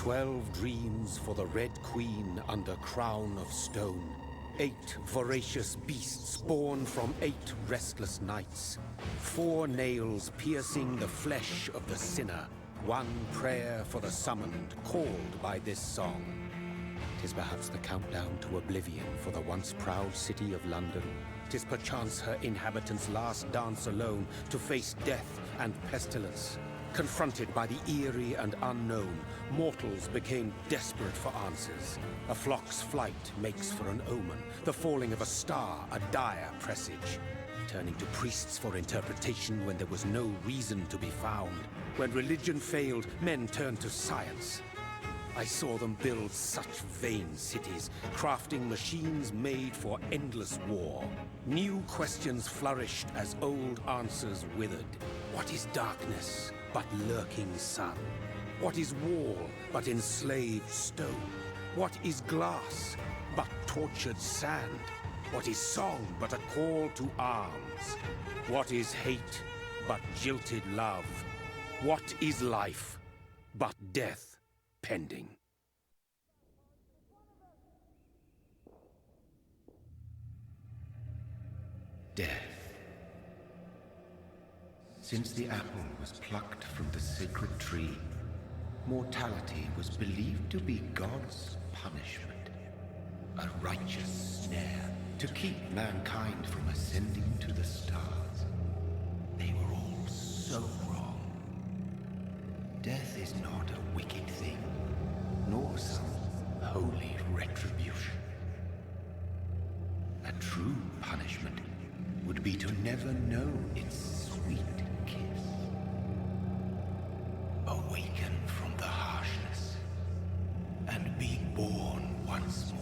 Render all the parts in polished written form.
12 dreams for the Red Queen under crown of stone. 8 voracious beasts born from 8 restless nights. 4 nails piercing the flesh of the sinner. 1 prayer for the summoned, called by this song. 'Tis perhaps the countdown to oblivion for the once proud city of London. 'Tis perchance her inhabitants' last dance alone to face death and pestilence. Confronted by the eerie and unknown, mortals became desperate for answers. A flock's flight makes for an omen, the falling of a star a dire presage. Turning to priests for interpretation when there was no reason to be found. When religion failed, men turned to science. I saw them build such vain cities, crafting machines made for endless war. New questions flourished as old answers withered. What is darkness but lurking sun? What is wall but enslaved stone? What is glass but tortured sand? What is song but a call to arms? What is hate but jilted love? What is life but death pending? Death. Since the apple was plucked from the sacred tree, mortality was believed to be God's punishment, a righteous snare to keep mankind from ascending to the stars. They were all so wrong. Death is not a wicked thing, nor some holy retribution. A true punishment would be to never know its sweet kiss. Awaken from the harshness and be born once more.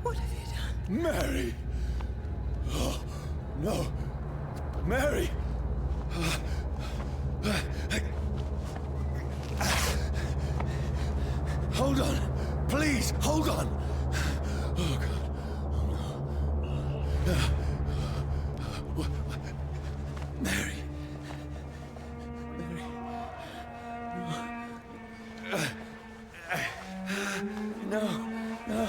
What have you done? Mary! Oh, no. Mary! Hold on. Please, hold on. Oh, God. Oh, no. What? Mary. Mary. No. No.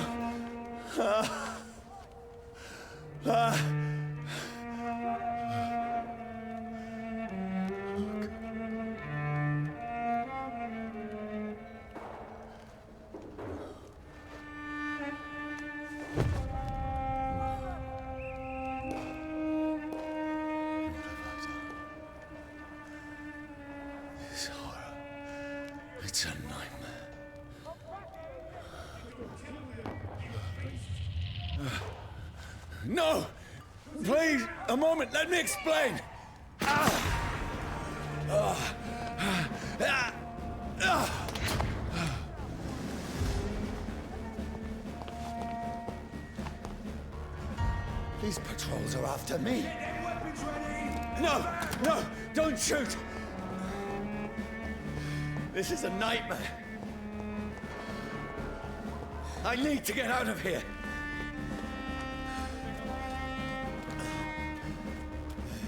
This horror. It's a nightmare. No! Please, a moment, let me explain! These patrols are after me. No! No! Don't shoot! This is a nightmare. I need to get out of here.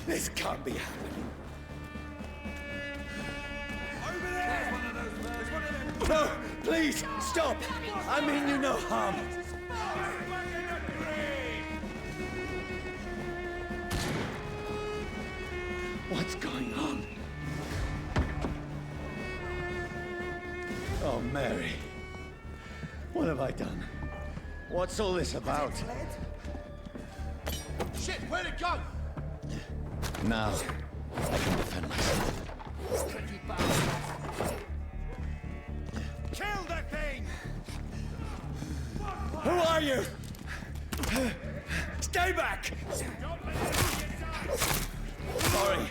This can't be happening. Over there! There's one of them. No! Please! Stop! I mean you no harm. What's going on? Oh, Mary. What have I done? What's all this about? Shit, where'd it go? Now, I can defend myself. Kill that thing! Who are you? Stay back! Sorry,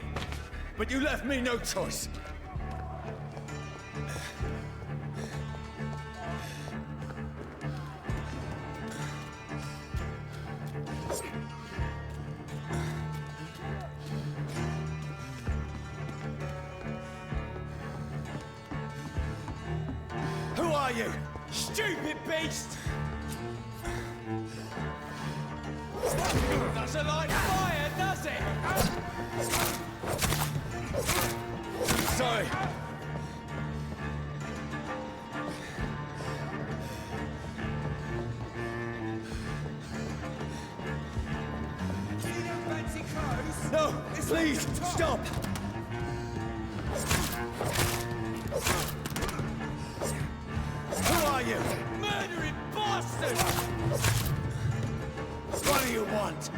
but you left me no choice. Who are you? Stupid beast! Doesn't like fire, does it? Sorry. Fancy clothes? No, please, stop! Who are you? Murdering bastard! What do you want?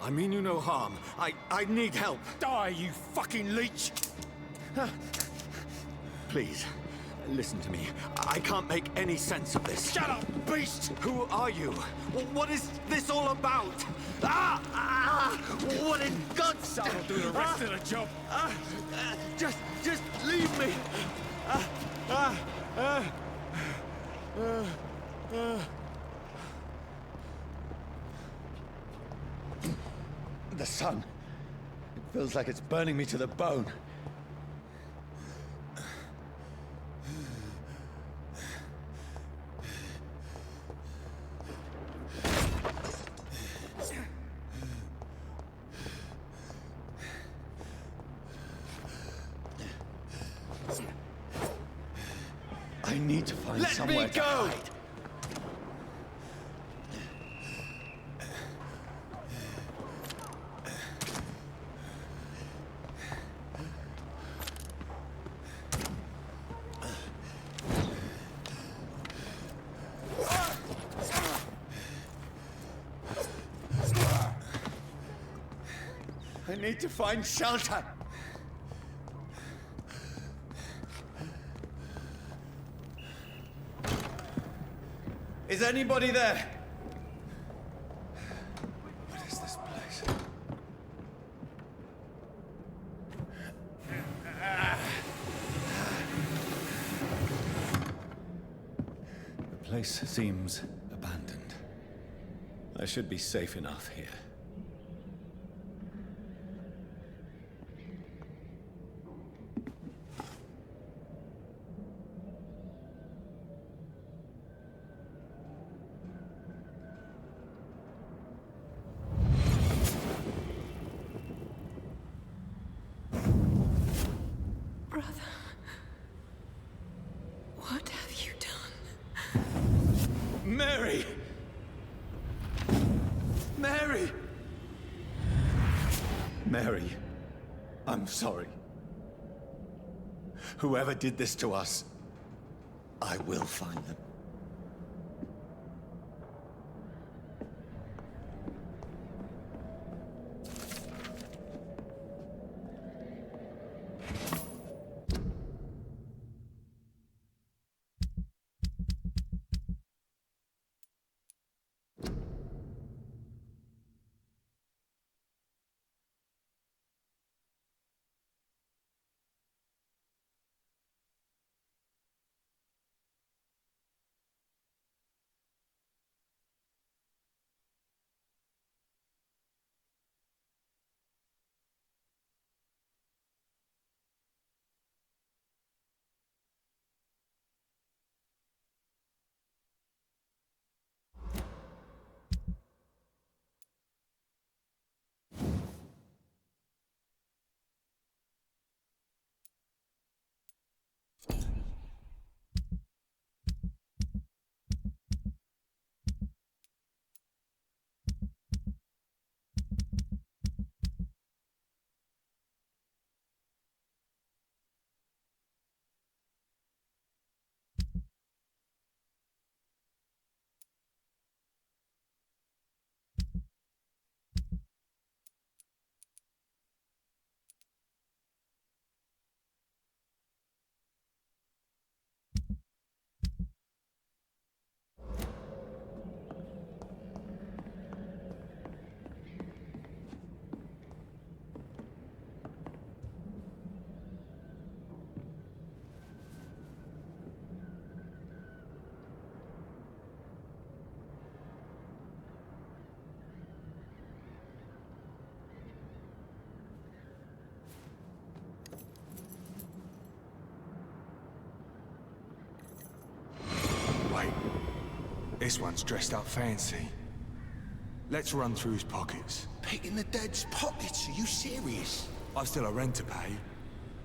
I mean you no harm. I need help. Die, you fucking leech! Please, listen to me. I can't make any sense of this. Shut up, beast! Who are you? What is this all about? What in God's name? I'll do the rest of the job. Just leave me. The sun. It feels like it's burning me to the bone. I need to find somewhere to hide. I need to find shelter. Is anybody there? What is this place? The place seems abandoned. I should be safe enough here. What have you done? Mary! Mary! Mary, I'm sorry. Whoever did this to us, I will find them. this one's dressed up fancy. Let's run through his pockets. Picking the dead's pockets? Are you serious? I've still a rent to pay.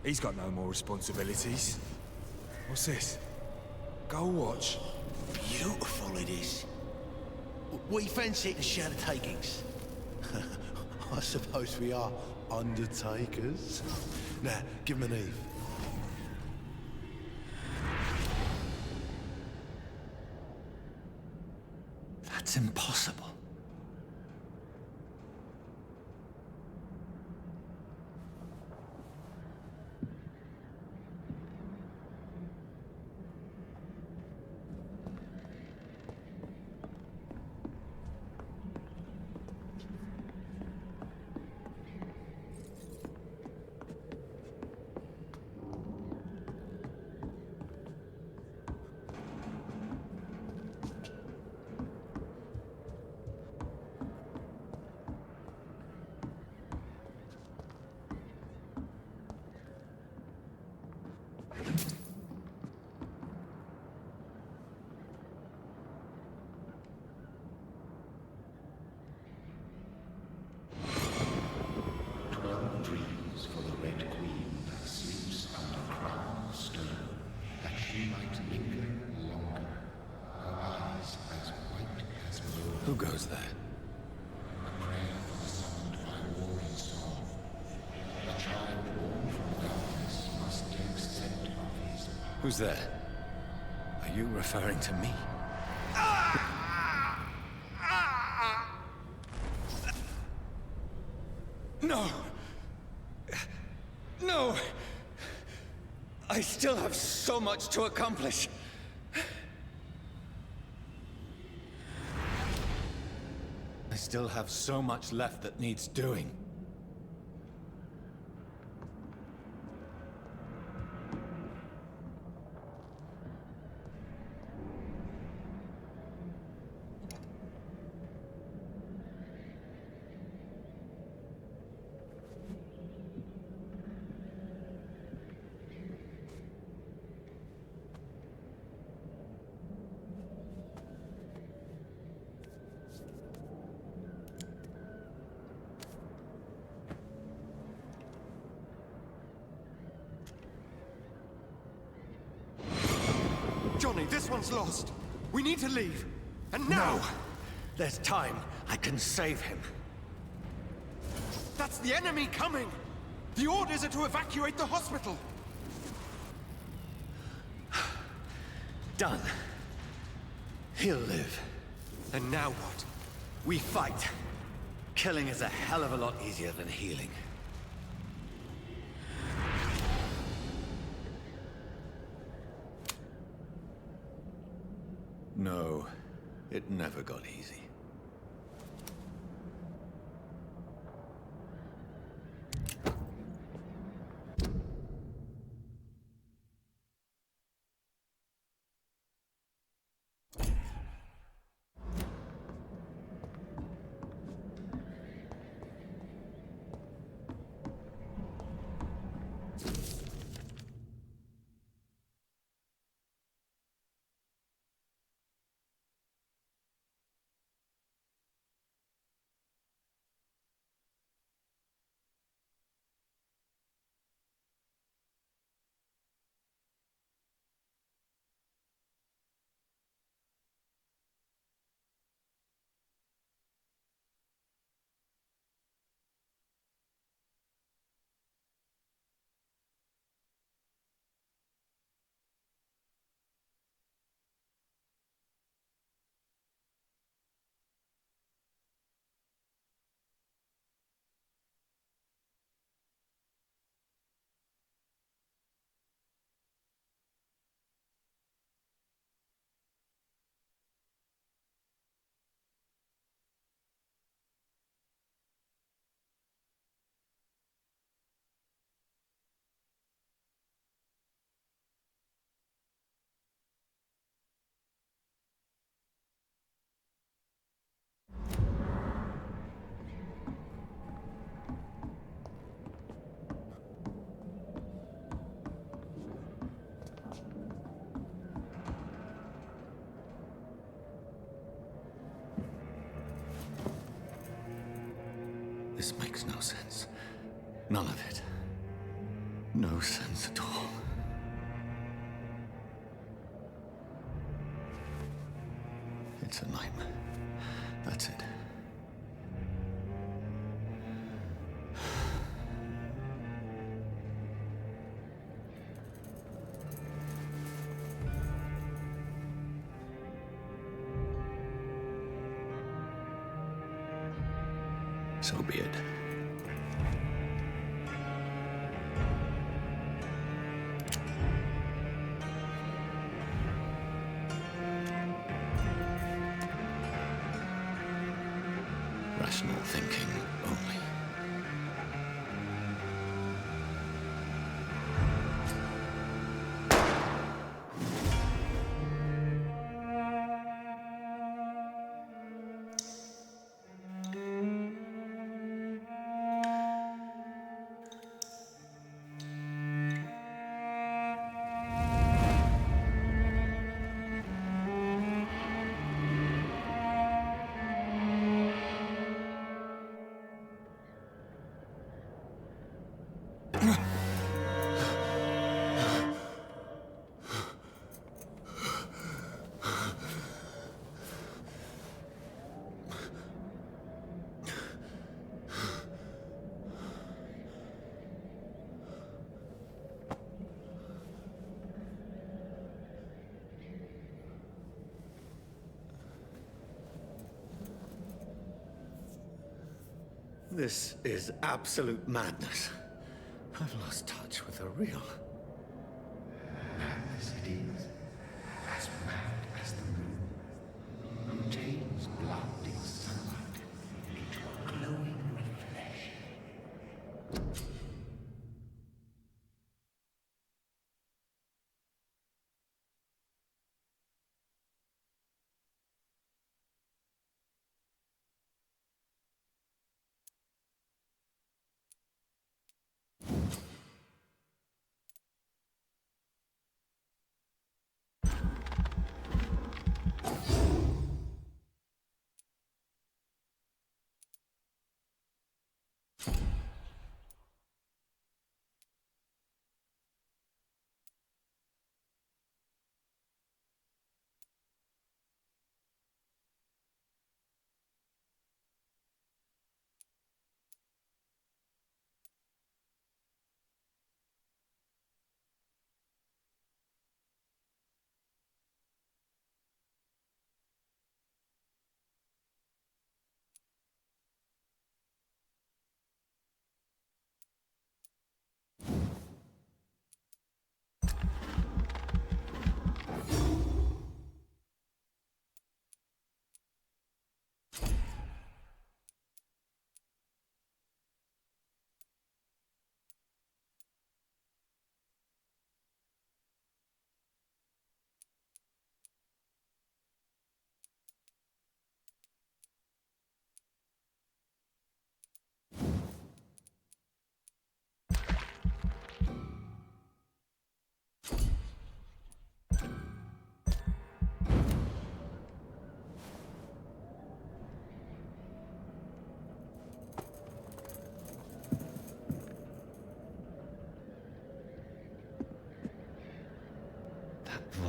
He's got no more responsibilities. What's this? Gold watch. Beautiful it is. We fancy it and share the takings. I suppose we are undertakers. Now, give him an Eve. That's impossible. Who goes there? Who's there? Are you referring to me? No! No! I still have so much to accomplish. I still have so much left that needs doing. Johnny, this one's lost. We need to leave. And now! No! There's time. I can save him. That's the enemy coming! The orders are to evacuate the hospital! Done. He'll live. And now what? We fight. Killing is a hell of a lot easier than healing. No, it never got easy. makes no sense. None of it. No sense at all. It's a nightmare. That's it. So be it. Rational thinking only. This is absolute madness. I've lost touch with the real. Madness it is, as mad as the moon, who changes blinding sunlight into a glowing reflection.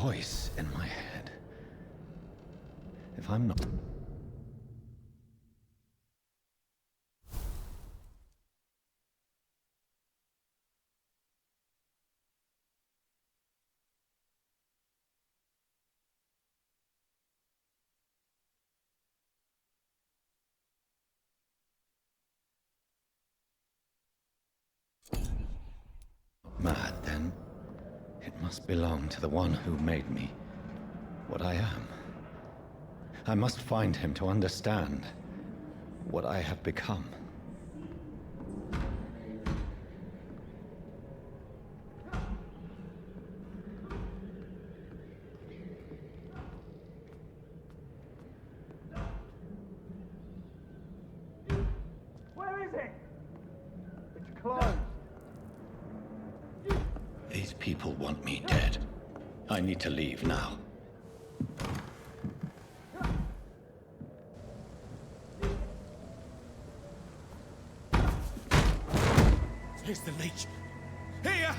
Voice in my head. If I'm not... mad, then it must belong to the one who made me what I am. I must find him to understand what I have become. Where is it? It's closed. These people want me dead. I need to leave now. Here's the leech. Here!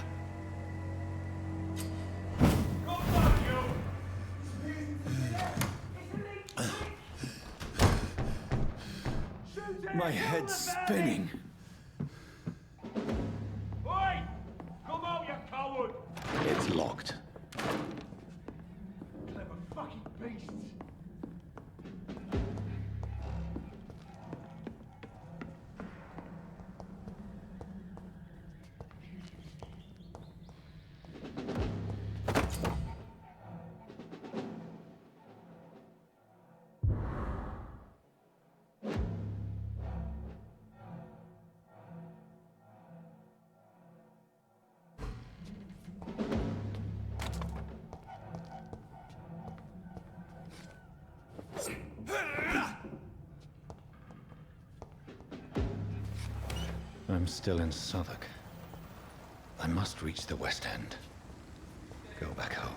My head's spinning. Oi! Come out, you coward! It's locked. Clever fucking beasts! I'm still in Southwark. I must reach the West End. Go back home.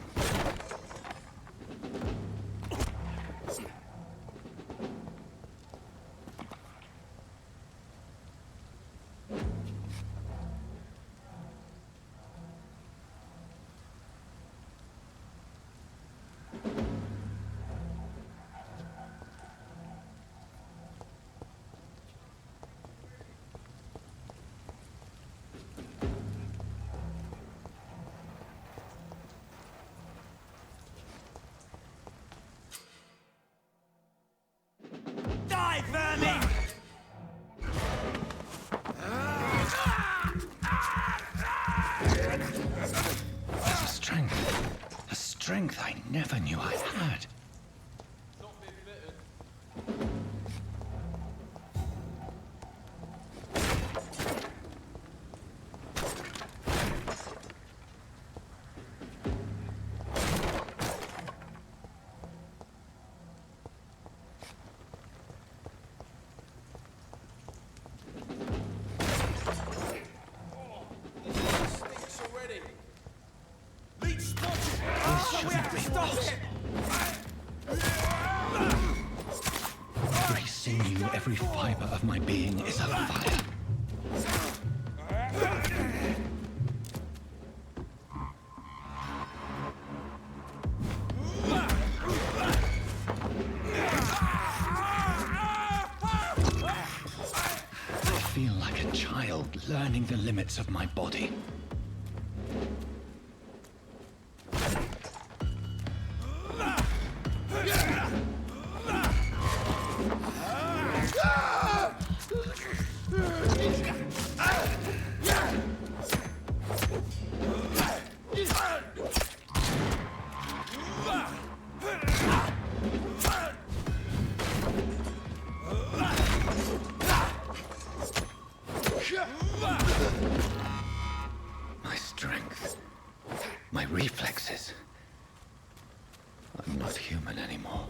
Die, vermin! A strength I never knew I had. Every sinew, every fiber of my being is afire. I feel like a child learning the limits of my body. My strength, my reflexes. I'm not human anymore.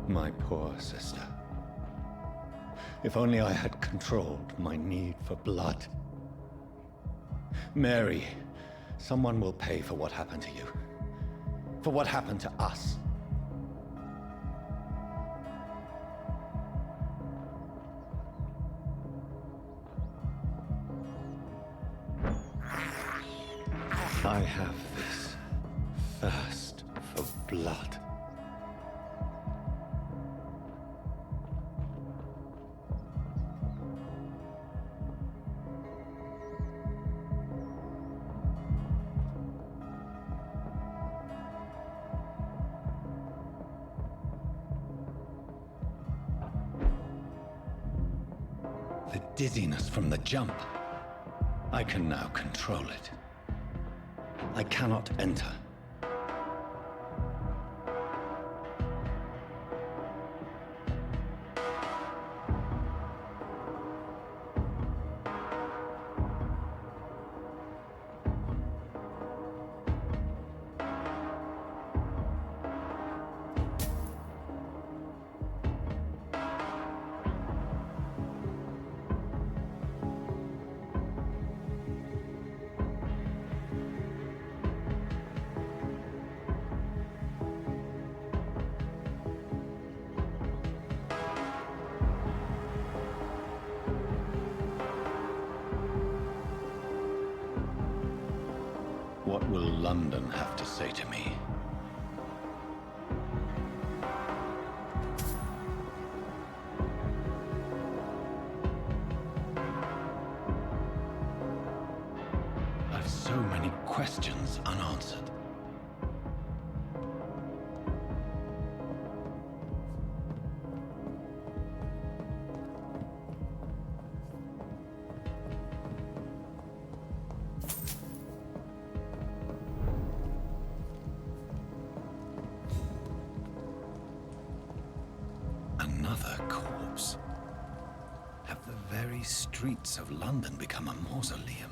My poor sister. If only I had controlled my need for blood. Mary, Someone will pay for what happened to you. For what happened to us. I have this thirst for blood. The dizziness from the jump. I can now control it. I cannot enter. What will London have to say to me? I've so many questions unanswered. Another corpse. Have the very streets of London become a mausoleum?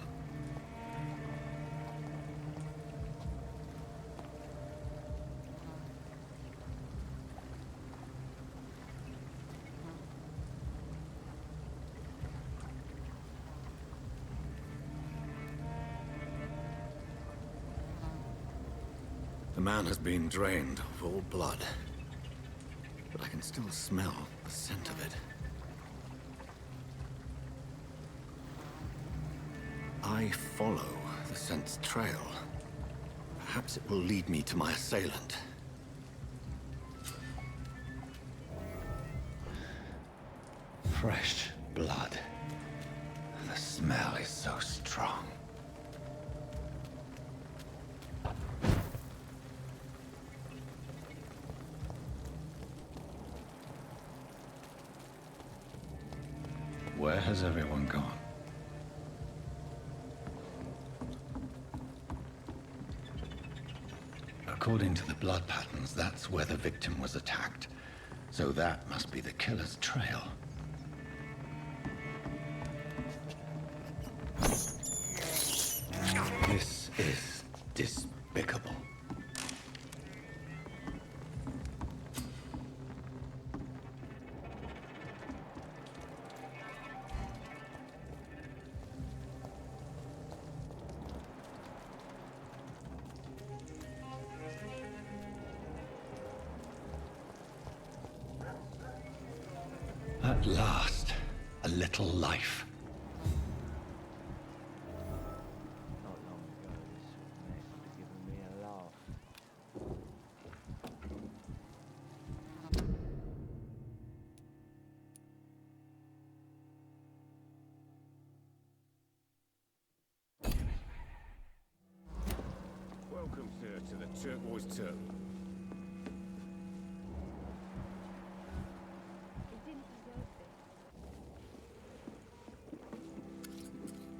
The man has been drained of all blood. But I can still smell the scent of it. I follow the scent's trail. Perhaps it will lead me to my assailant. Fresh blood. The smell is so strong. Where has everyone gone? According to the blood patterns, that's where the victim was attacked. So that must be the killer's trail. This is despicable. At last, a little life. Not long ago, this mess would have given me a laugh. Welcome, sir, to the Turquoise Turtle.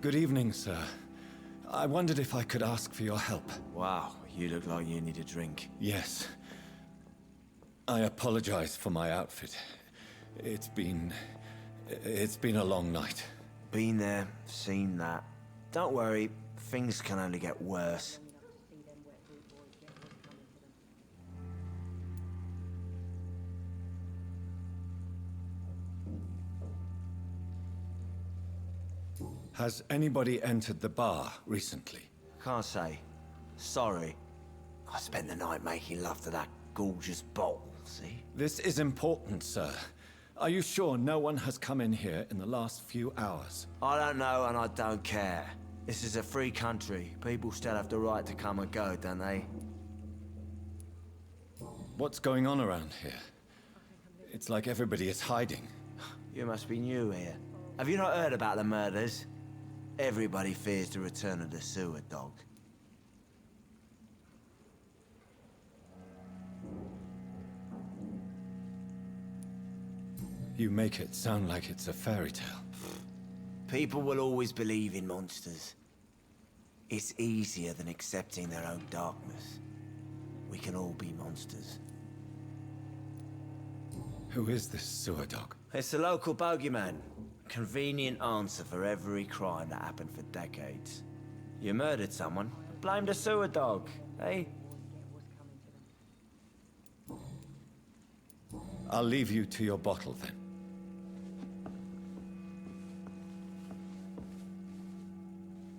Good evening, sir. I wondered if I could ask for your help. Wow, you look like you need a drink. Yes. I apologize for my outfit. It's been a long night. Been there, seen that. Don't worry, things can only get worse. Has anybody entered the bar recently? Can't say. Sorry. I spent the night making love to that gorgeous bottle, see? This is important, sir. Are you sure no one has come in here in the last few hours? I don't know and I don't care. This is a free country. People still have the right to come and go, don't they? What's going on around here? It's like everybody is hiding. You must be new here. Have you not heard about the murders? Everybody fears the return of the sewer dog. You make it sound like it's a fairy tale. People will always believe in monsters. It's easier than accepting their own darkness. We can all be monsters. Who is this sewer dog? It's the local bogeyman. Convenient answer for every crime that happened for decades. You murdered someone, blame the sewer dog, eh? I'll leave you to your bottle then.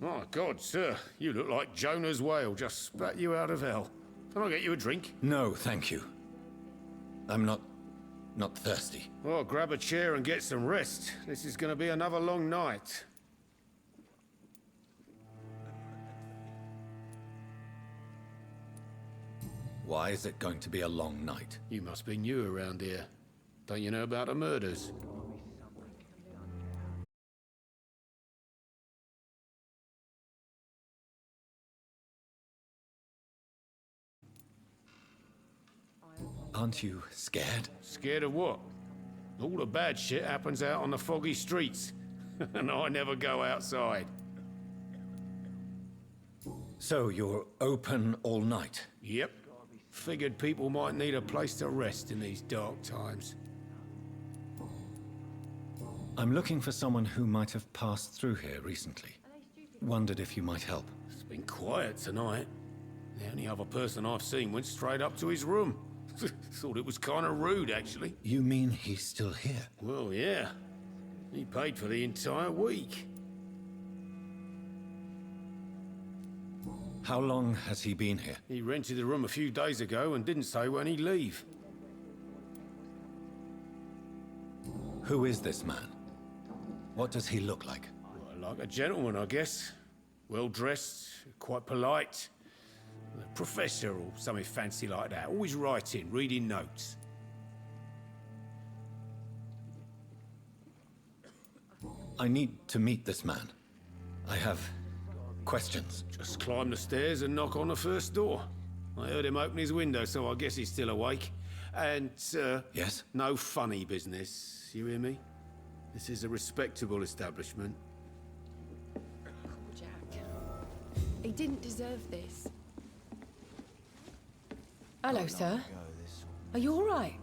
My God, sir, you look like Jonah's whale just spat you out of hell. Can I get you a drink? No, thank you. I'm not thirsty. Well, grab a chair and get some rest. This is going to be another long night. Why is it going to be a long night? You must be new around here. Don't you know about the murders? Aren't you scared? Scared of what? All the bad shit happens out on the foggy streets. And I never go outside. So you're open all night? Yep. Figured people might need a place to rest in these dark times. I'm looking for someone who might have passed through here recently. Wondered if you might help. It's been quiet tonight. The only other person I've seen went straight up to his room. Thought it was kind of rude, actually. You mean he's still here? Well, yeah. He paid for the entire week. How long has he been here? He rented the room a few days ago and didn't say when he'd leave. Who is this man? What does he look like? Well, like a gentleman, I guess. Well-dressed, quite polite. A professor or something fancy like that. Always writing, reading notes. I need to meet this man. I have questions. Just climb the stairs and knock on the first door. I heard him open his window, so I guess he's still awake. And, Yes? no funny business. You hear me? This is a respectable establishment. Jack. He didn't deserve this. Hello, sir. Are you all right?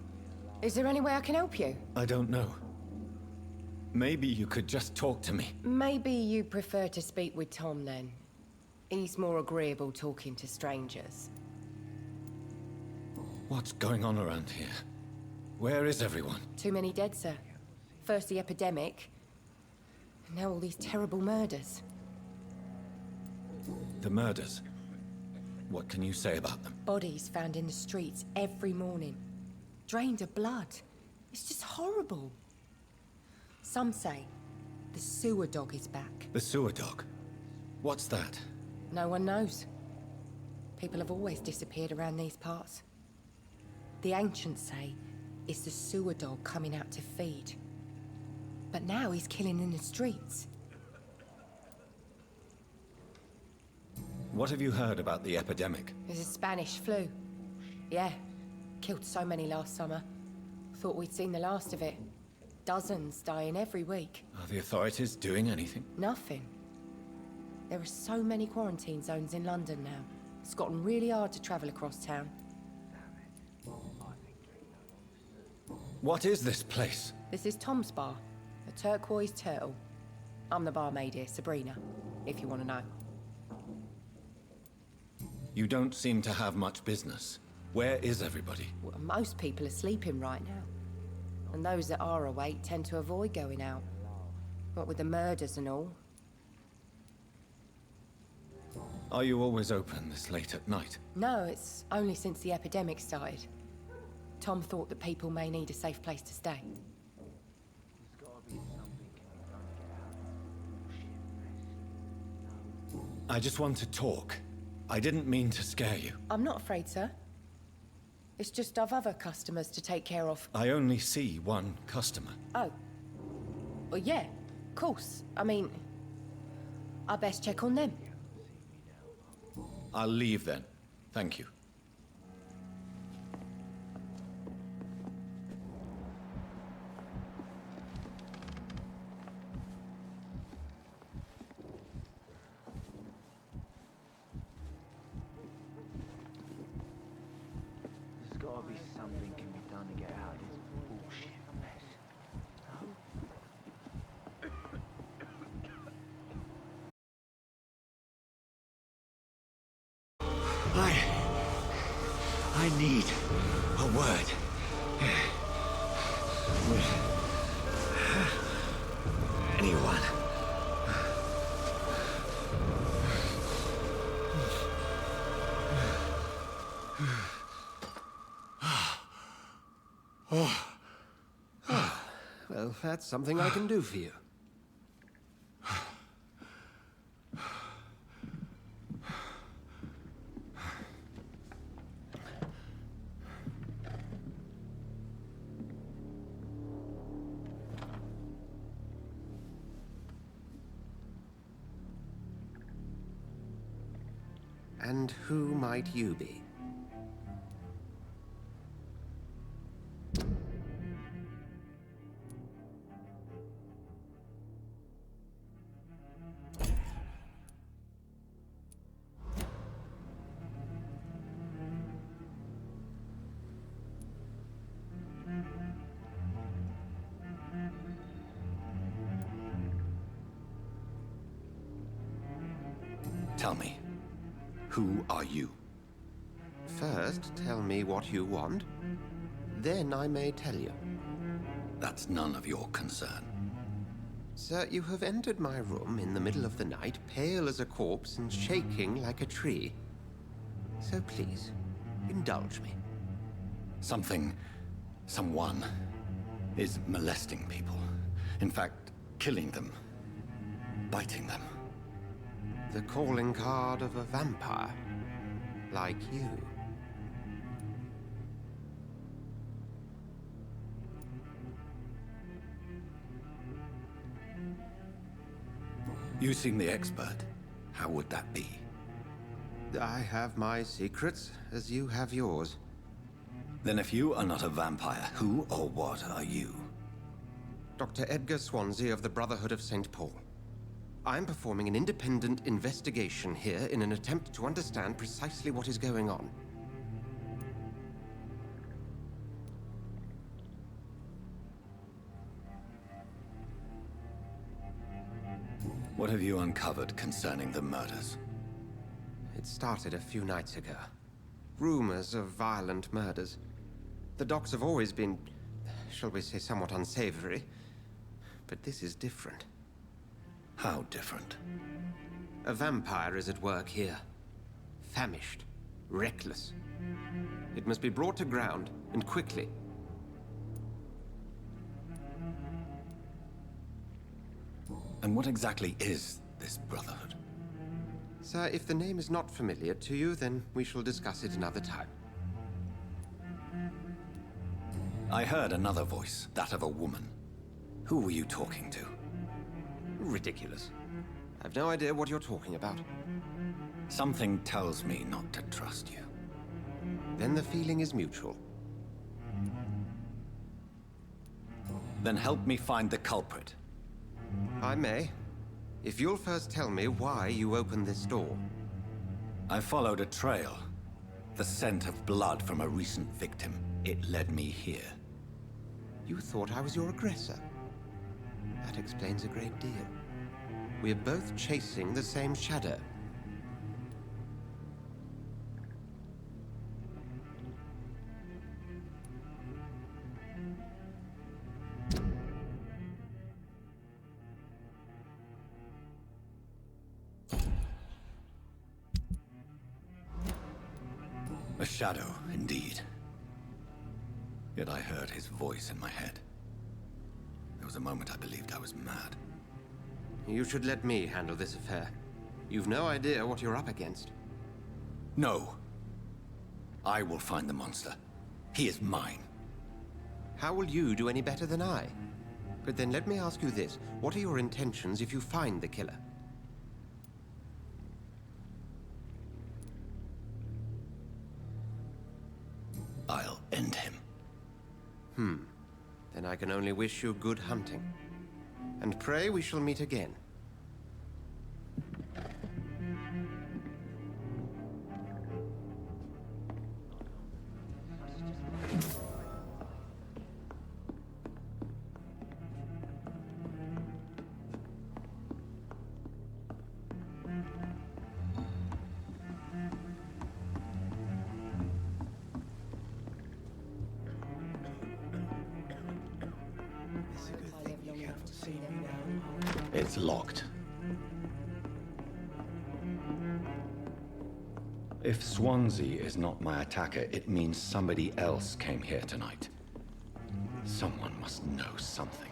Is there any way I can help you? I don't know. Maybe you could just talk to me. Maybe you prefer to speak with Tom, then. He's more agreeable talking to strangers. What's going on around here? Where is everyone? Too many dead, sir. First the epidemic, and now all these terrible murders. The murders. What can you say about them? Bodies found in the streets every morning. Drained of blood. It's just horrible. Some say the sewer dog is back. The sewer dog? What's that? No one knows. People have always disappeared around these parts. The ancients say it's the sewer dog coming out to feed. But now he's killing in the streets. What have you heard about the epidemic? There's a Spanish flu. Yeah. Killed so many last summer. Thought we'd seen the last of it. Dozens dying every week. Are the authorities doing anything? Nothing. There are so many quarantine zones in London now. It's gotten really hard to travel across town. What is this place? This is Tom's bar, the Turquoise Turtle. I'm the barmaid here, Sabrina, if you want to know. You don't seem to have much business. Where is everybody? Well, most people are sleeping right now. And those that are awake tend to avoid going out. What with the murders and all. Are you always open this late at night? No, it's only since the epidemic started. Tom thought that people may need a safe place to stay. I just want to talk. I didn't mean to scare you. I'm not afraid, sir. It's just I've other customers to take care of. I only see one customer. Oh. Well, yeah, of course. I mean, I best check on them. I'll leave then. Thank you. There's gotta be something can be done to get out of this bullshit mess. I need a word. With anyone. Well, that's something I can do for you. And who might you be? Tell me, who are you? First, tell me what you want. Then I may tell you. That's none of your concern. Sir, you have entered my room in the middle of the night, pale as a corpse and shaking like a tree. So please, indulge me. Someone is molesting people. In fact, killing them. Biting them. The calling card of a vampire. Like you. You seem the expert. How would that be? I have my secrets, as you have yours. Then if you are not a vampire, who or what are you? Dr. Edgar Swansea of the Brotherhood of St. Paul. I'm performing an independent investigation here in an attempt to understand precisely what is going on. What have you uncovered concerning the murders? It started a few nights ago. Rumors of violent murders. The docs have always been, shall we say, somewhat unsavory. But this is different. How different? A vampire is at work here. Famished. Reckless. It must be brought to ground, and quickly. And what exactly is this Brotherhood? Sir, if the name is not familiar to you, then we shall discuss it another time. I heard another voice, that of a woman. Who were you talking to? Ridiculous. I've no idea what you're talking about. Something tells me not to trust you. Then the feeling is mutual. Then help me find the culprit. I may. If you'll first tell me why you opened this door. I followed a trail. The scent of blood from a recent victim. It led me here. You thought I was your aggressor. That explains a great deal. We're both chasing the same shadow. shadow, indeed. Yet I heard his voice in my head. There was a moment I believed I was mad. You should let me handle this affair. You've no idea what you're up against. No. I will find the monster. He is mine. How will you do any better than I? But then let me ask you this. What are your intentions if you find the killer? I'll end him. Then I can only wish you good hunting. And pray we shall meet again. It's locked. If Swansea is not my attacker, it means somebody else came here tonight. Someone must know something.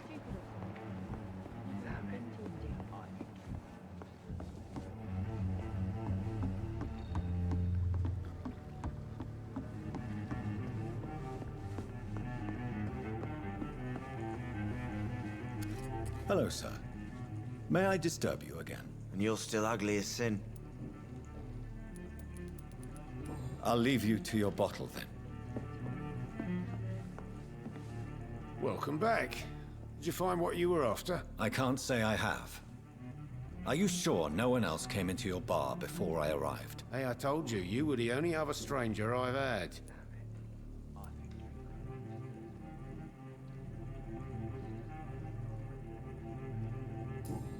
Hello, sir. May I disturb you again? And you're still ugly as sin. I'll leave you to your bottle, then. Welcome back. Did you find what you were after? I can't say I have. Are you sure no one else came into your bar before I arrived? Hey, I told you, you were the only other stranger I've had.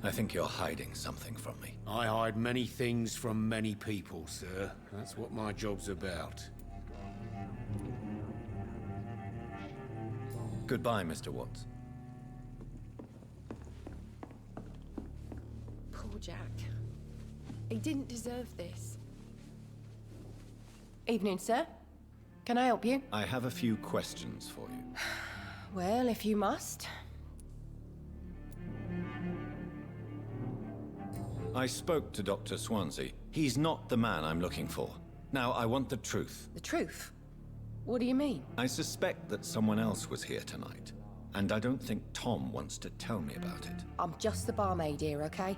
I think you're hiding something from me. I hide many things from many people, sir. That's what my job's about. Goodbye, Mr. Watts. Poor Jack. He didn't deserve this. Evening, sir. Can I help you? I have a few questions for you. Well, if you must. I spoke to Dr. Swansea. He's not the man I'm looking for. Now, I want the truth. The truth? What do you mean? I suspect that someone else was here tonight, and I don't think Tom wants to tell me about it. I'm just the barmaid here, okay?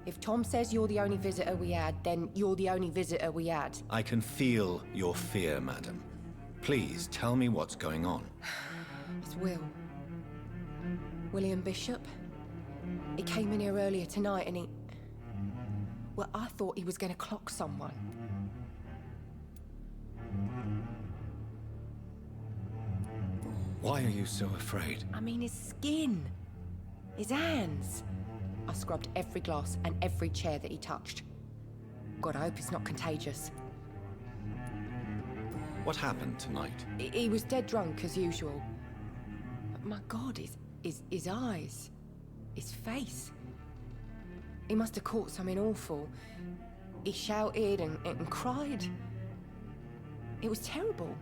If Tom says you're the only visitor we had, then you're the only visitor we had. I can feel your fear, madam. Please, tell me what's going on. It's Will. William Bishop. He came in here earlier tonight and he... Well, I thought he was going to clock someone. Why are you so afraid? I mean, his skin. His hands. I scrubbed every glass and every chair that he touched. God, I hope it's not contagious. What happened tonight? He was dead drunk, as usual. But my God, his eyes. His face. He must have caught something awful. He shouted and cried. It was terrible.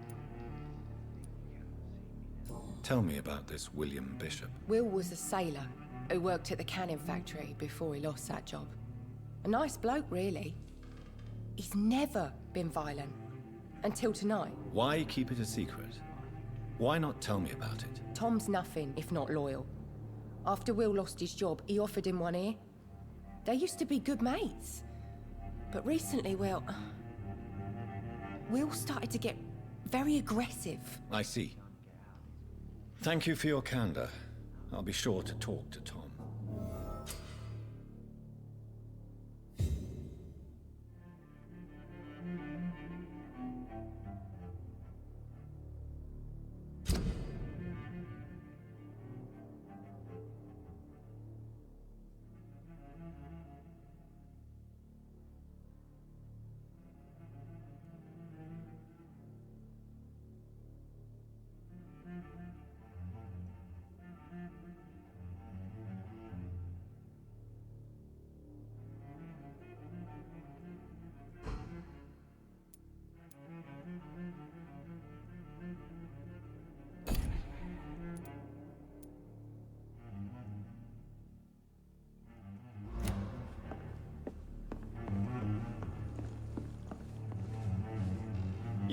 Tell me about this William Bishop. Will was a sailor who worked at the canning factory before he lost that job. A nice bloke, really. He's never been violent. Until tonight. Why keep it a secret? Why not tell me about it? Tom's nothing if not loyal. After Will lost his job, he offered him one ear. They used to be good mates. But recently, well... Will started to get very aggressive. I see. Thank you for your candor. I'll be sure to talk to Tom.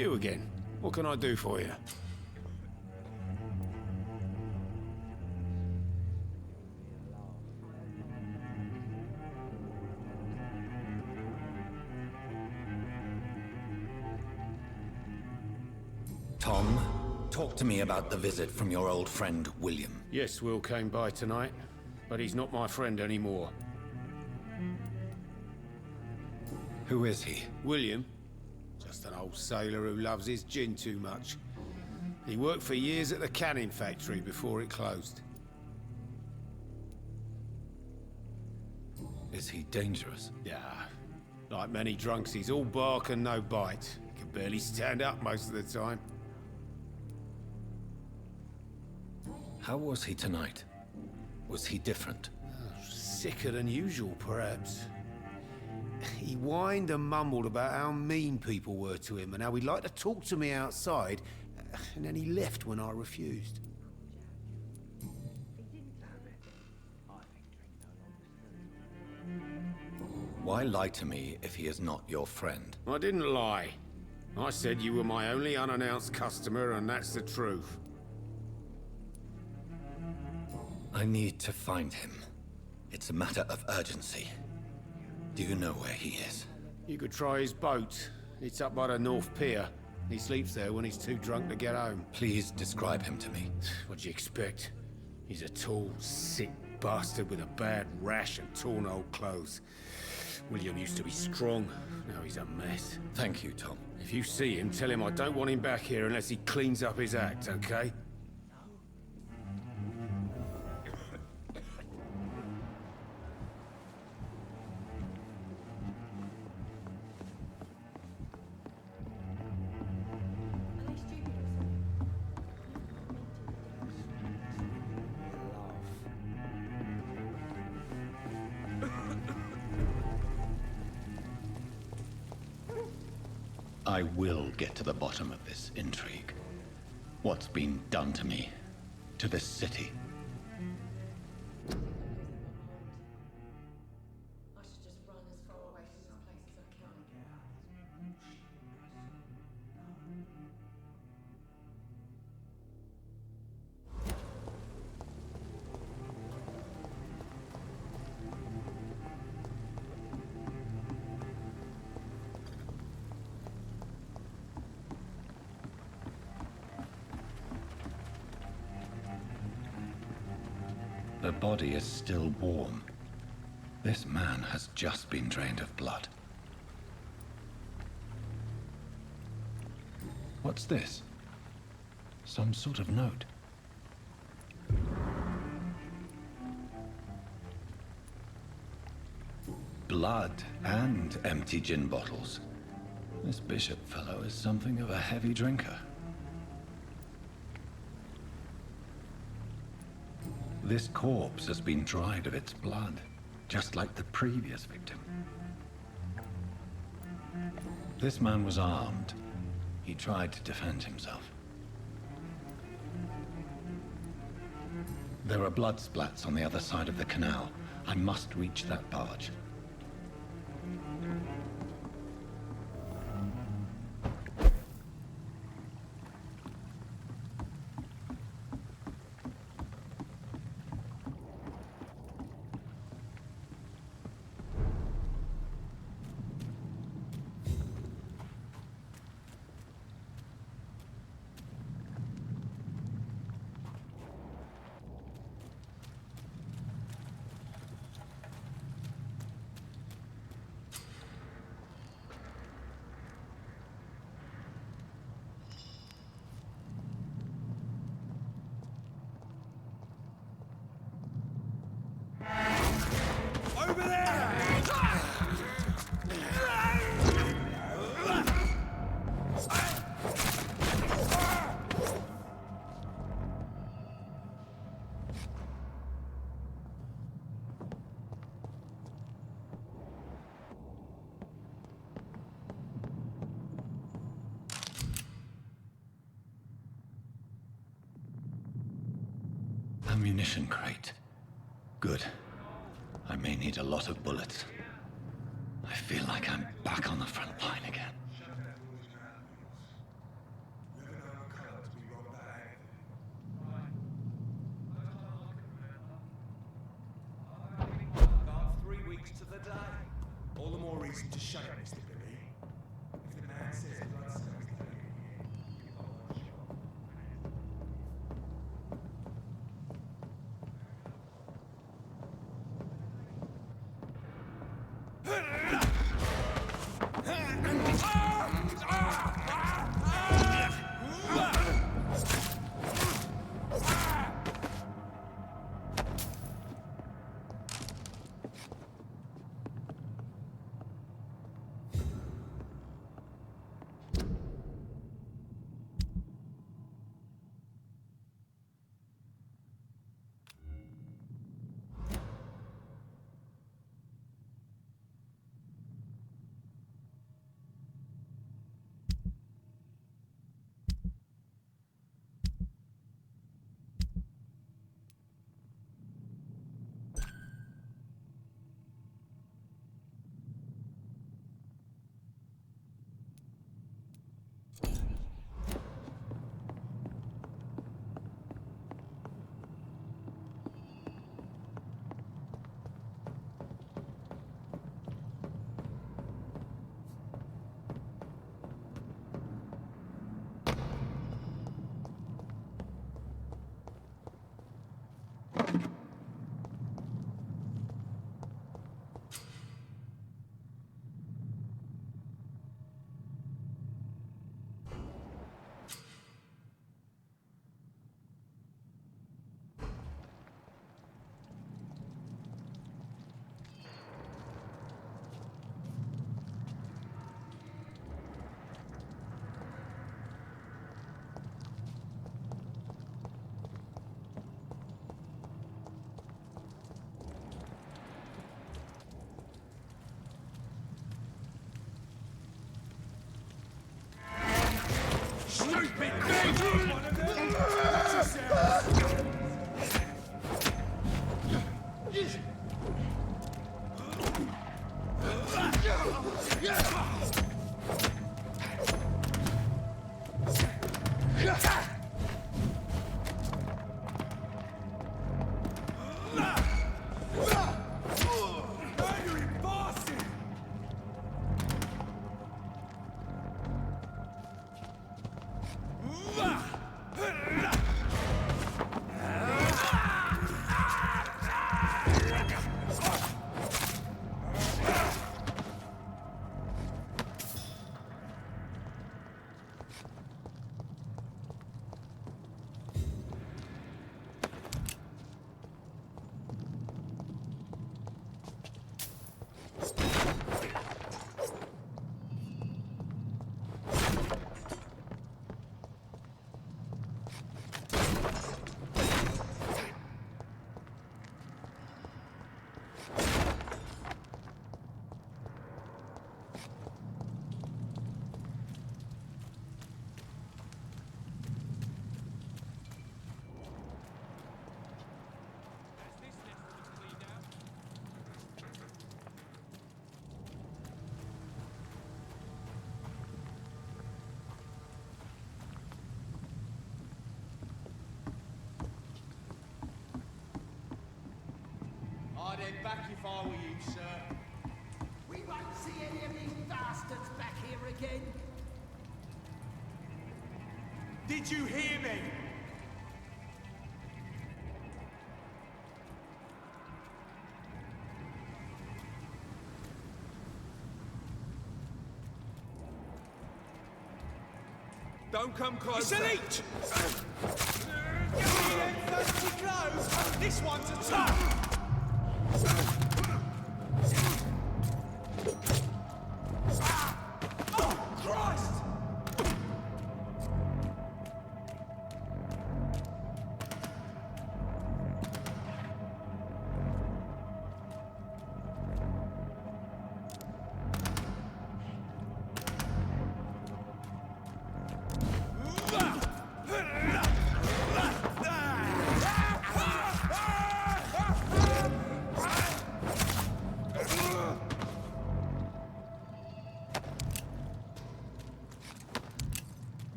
You again. What can I do for you? Tom, talk to me about the visit from your old friend, William. Yes, Will came by tonight, but he's not my friend anymore. Who is he? William? Just an old sailor who loves his gin too much. He worked for years at the canning factory before it closed. Is he dangerous? Yeah, like many drunks, he's all bark and no bite. Can barely stand up most of the time. How was he tonight? Was he different? Sicker than usual, perhaps. He whined and mumbled about how mean people were to him and how he'd like to talk to me outside, and then he left when I refused. Why lie to me if he is not your friend? I didn't lie. I said you were my only unannounced customer, and that's the truth. I need to find him. It's a matter of urgency. Do you know where he is? You could try his boat. It's up by the North Pier. He sleeps there when he's too drunk to get home. Please describe him to me. What'd you expect? He's a tall, sick bastard with a bad rash and torn old clothes. William used to be strong. Now he's a mess. Thank you, Tom. If you see him, tell him I don't want him back here unless he cleans up his act, okay? I will get to the bottom of this intrigue. What's been done to me, to this city. I should just run as far away from this place as I can. The body is still warm. This man has just been drained of blood. What's this? Some sort of note. Blood and empty gin bottles. This bishop fellow is something of a heavy drinker. This corpse has been dried of its blood, just like the previous victim. This man was armed. He tried to defend himself. There are blood splats on the other side of the canal. I must reach that barge. Ammunition crate. Good. I may need a lot of bullets. I feel like I'm back on the front line again. All the more reason to shut it, Mr. Billy. If the man says blood cells don't get here, you can't watch it. I'd head back if I were you, sir. We won't see any of these bastards back here again. Did you hear me? Don't come close. It's an each! Give me them thirsty clothes! This one's a tough! Oh, Christ!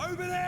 Over there!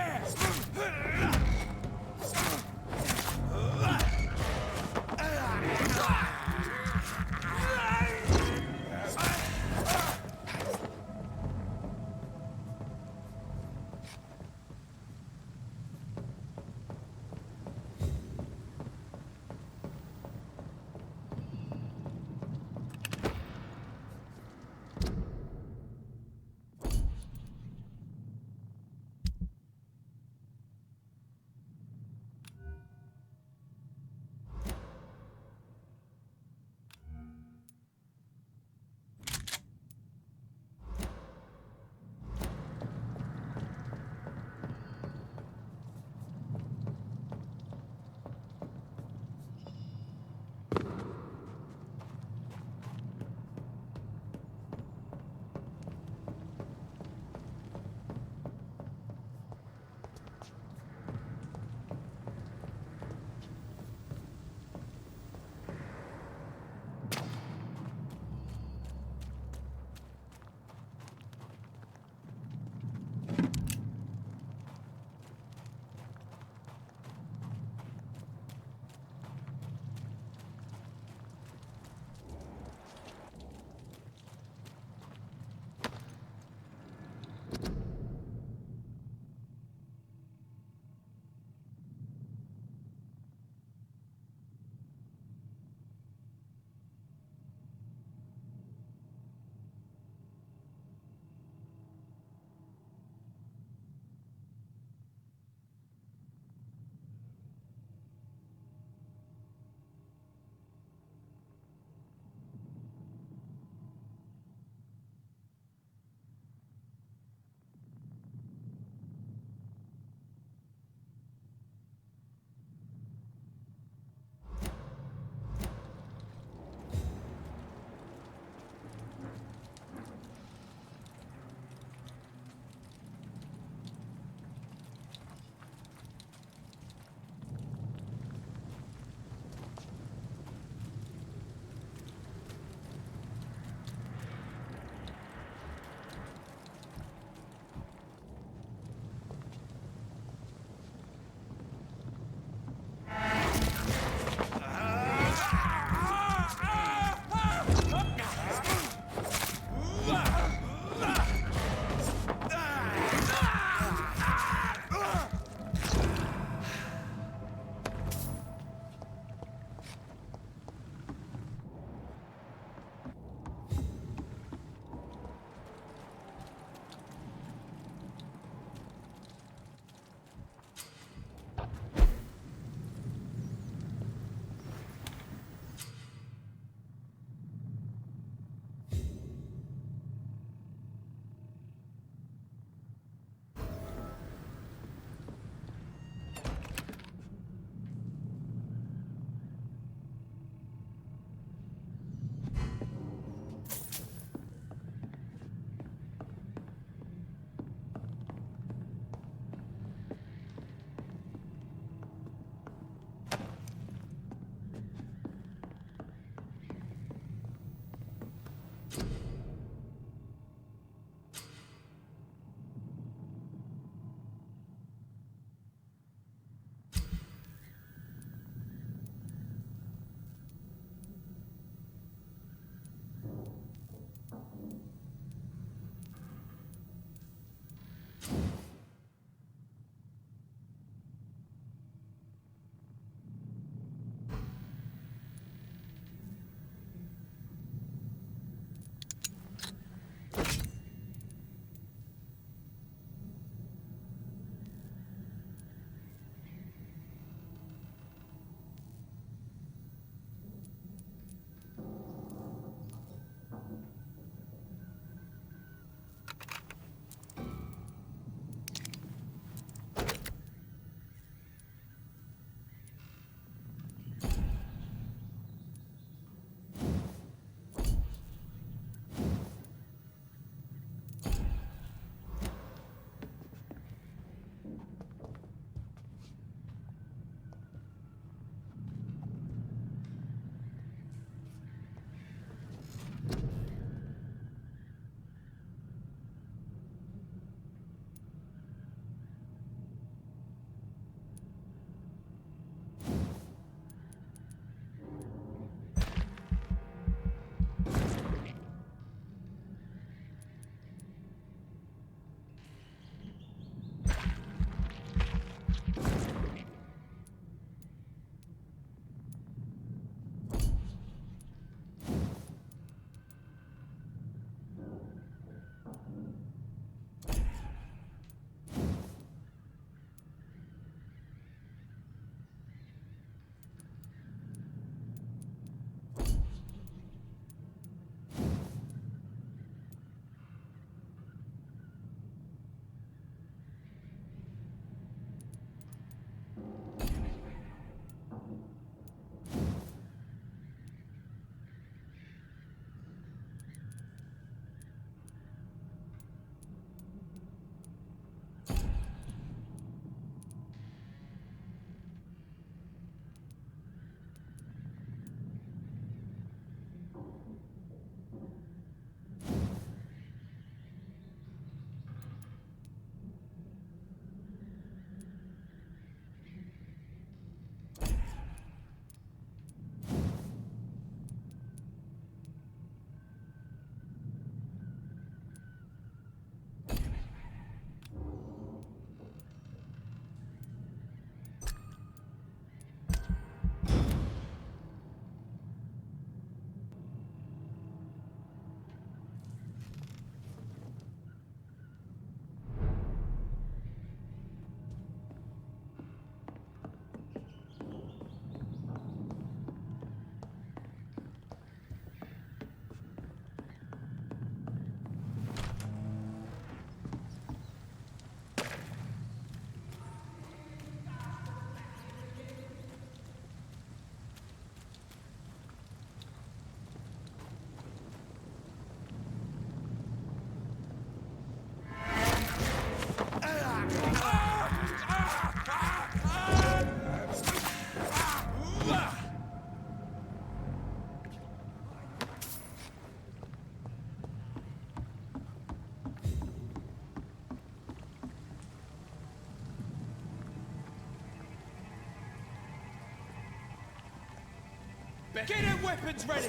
Get them weapons ready!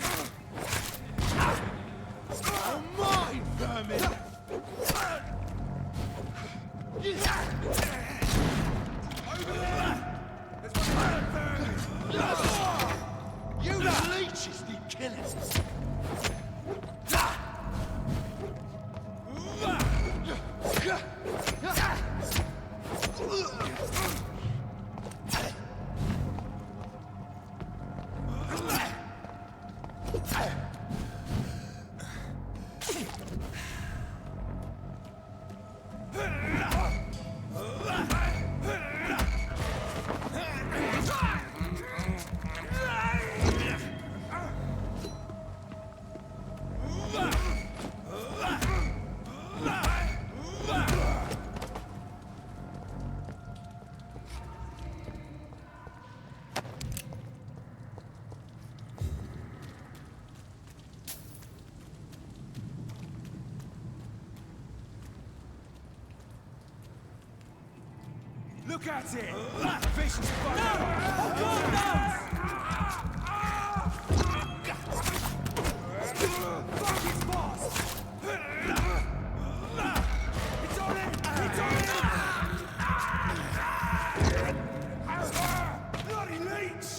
Oh, mine, vermin! Over there! There's one. You leeches need killing! Look at it! Vicious fucker! No! Hold on! Fuck his boss! It's on him! It's on him! Bloody leech!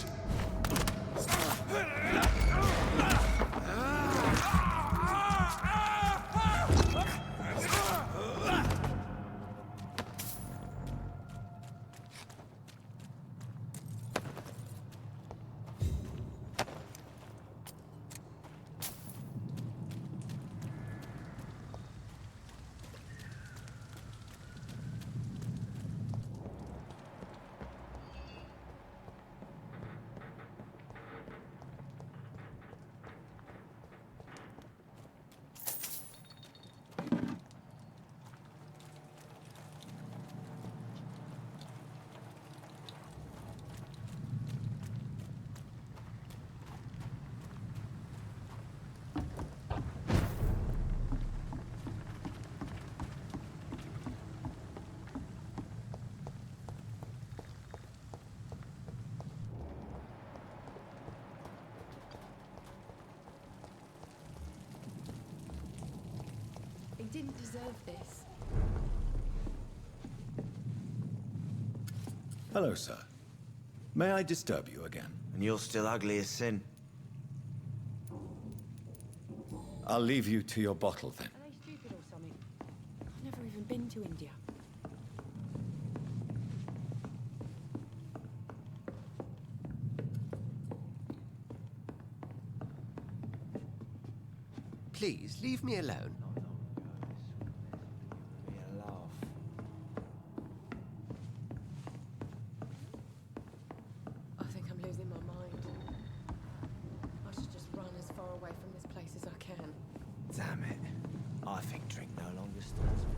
He didn't deserve this. Hello, sir. May I disturb you again? And you're still ugly as sin. I'll leave you to your bottle then. Are they stupid or something? I've never even been to India. Please, leave me alone. I think I'm losing my mind. I should just run as far away from this place as I can. Damn it. I think drink no longer stores me.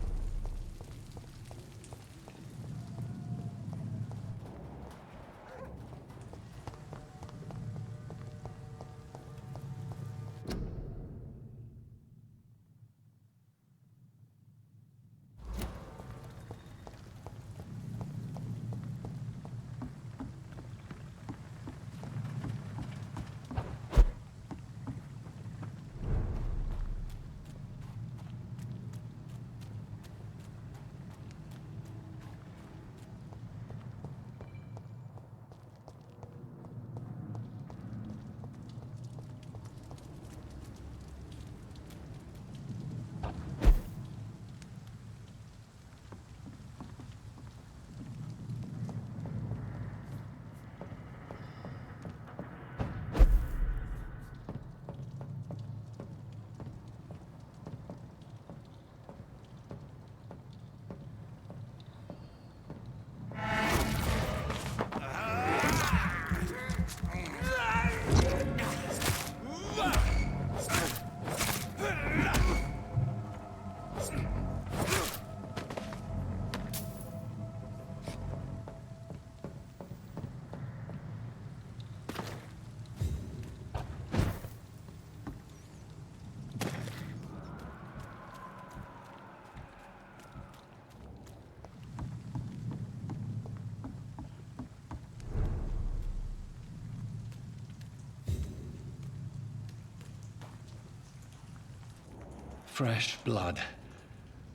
Fresh blood.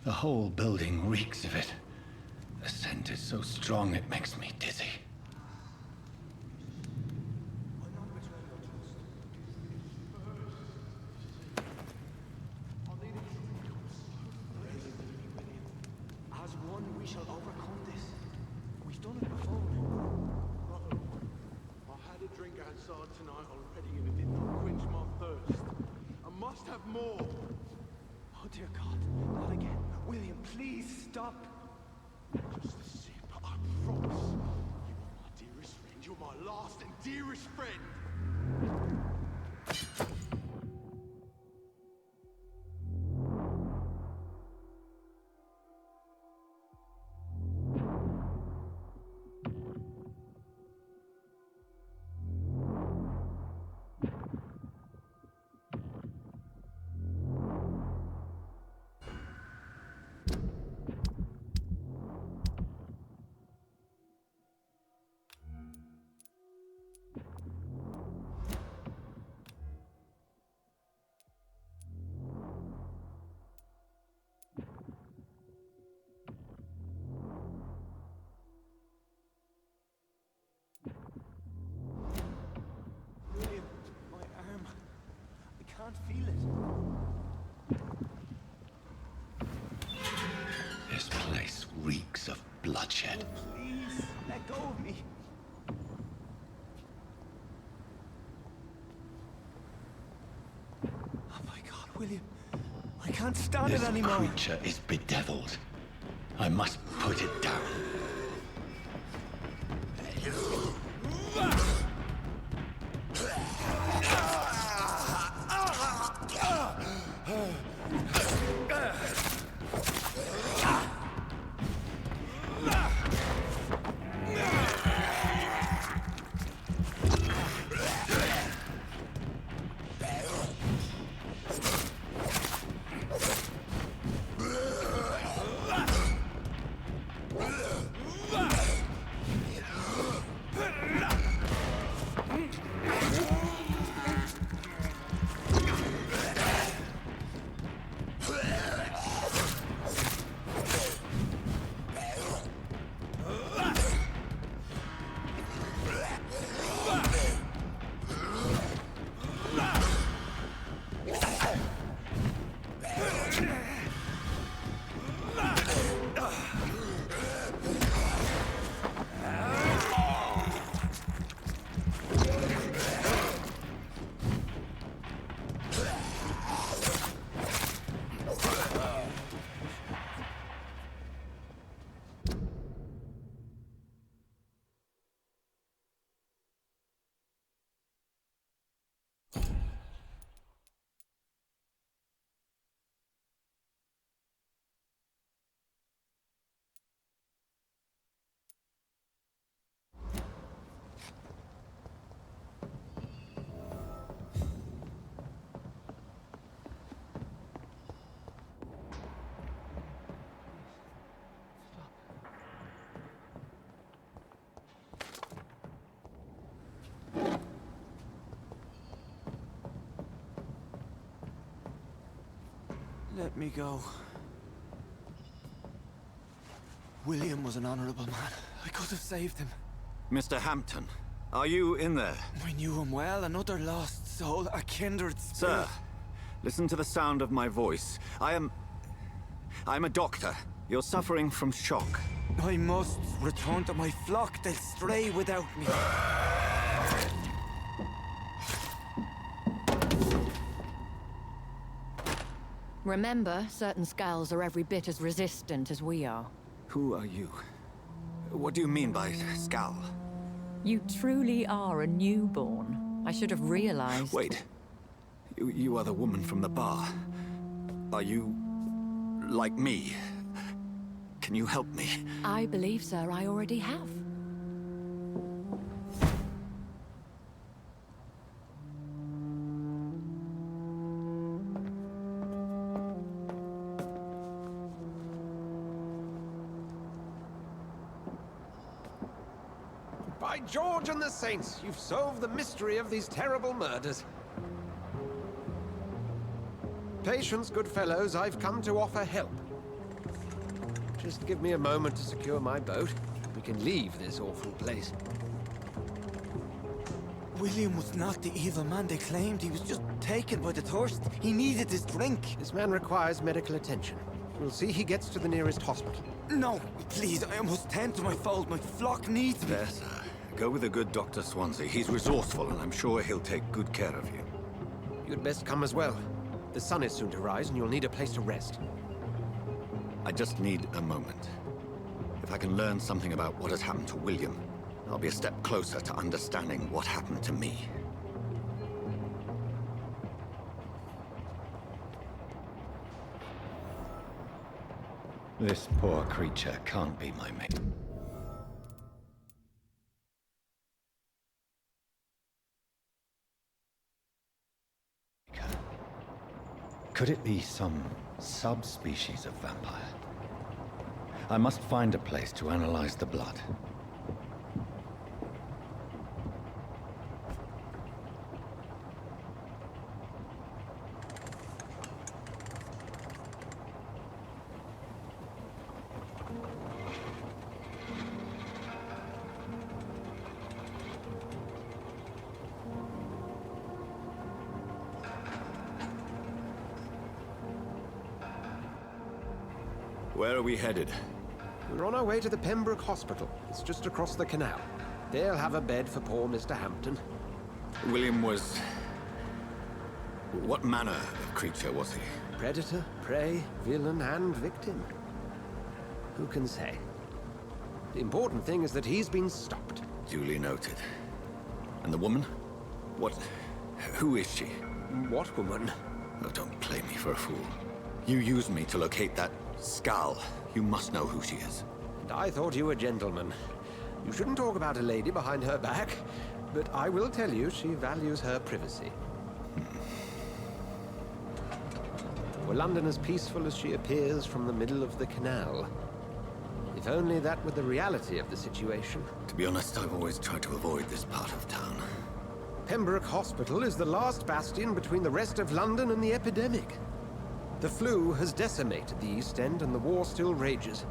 The whole building reeks of it. The scent is so strong it makes me dizzy. As one, we shall overcome this. We've done it before. I had a drink outside tonight already and it did not quench my thirst. I must have more. Oh dear God, not again. William, please stop. Just a sip, I promise. You are my dearest friend. You're my last and dearest friend. William, my arm. I can't feel it. This place reeks of bloodshed. Please, let go of me. Oh my God, William. I can't stand This it anymore. creature is bedeviled. I must put it down. Let me go. William was an honorable man. I could have saved him. Mr. Hampton, are you in there? I knew him well, another lost soul, a kindred spirit. Sir, listen to the sound of my voice. I'm a doctor. You're suffering from shock. I must return to my flock. They'll stray without me. Remember, certain skulls are every bit as resistant as we are. Who are you? What do you mean by skull? You truly are a newborn. I should have realized. Wait. You are the woman from the bar. Are you like me? Can you help me? I believe, sir, I already have. By George and the Saints, you've solved the mystery of these terrible murders. Patience, good fellows, I've come to offer help. Just give me a moment to secure my boat. We can leave this awful place. William was not the evil man they claimed. He was just taken by the thirst. He needed his drink. This man requires medical attention. We'll see he gets to the nearest hospital. No, please, I must tend to my fold. My flock needs me. There, sir. Go with the good Dr. Swansea. He's resourceful, and I'm sure he'll take good care of you. You'd best come as well. The sun is soon to rise, and you'll need a place to rest. I just need a moment. If I can learn something about what has happened to William, I'll be a step closer to understanding what happened to me. This poor creature can't be my mate. Could it be some subspecies of vampire? I must find a place to analyze the blood. Where are we headed? We're on our way to the Pembroke Hospital. It's just across the canal. They'll have a bed for poor Mr. Hampton. William was... what manner of creature was he? Predator, prey, villain, and victim. Who can say? The important thing is that he's been stopped. Duly noted. And the woman? What... who is she? What woman? Oh, don't play me for a fool. You used me to locate that skull. You must know who she is. And I thought you a gentleman. You shouldn't talk about a lady behind her back, but I will tell you she values her privacy. Were London as peaceful as she appears from the middle of the canal? If only that were the reality of the situation. To be honest, I've always tried to avoid this part of town. Pembroke Hospital is the last bastion between the rest of London and the epidemic. The flu has decimated the East End and the war still rages.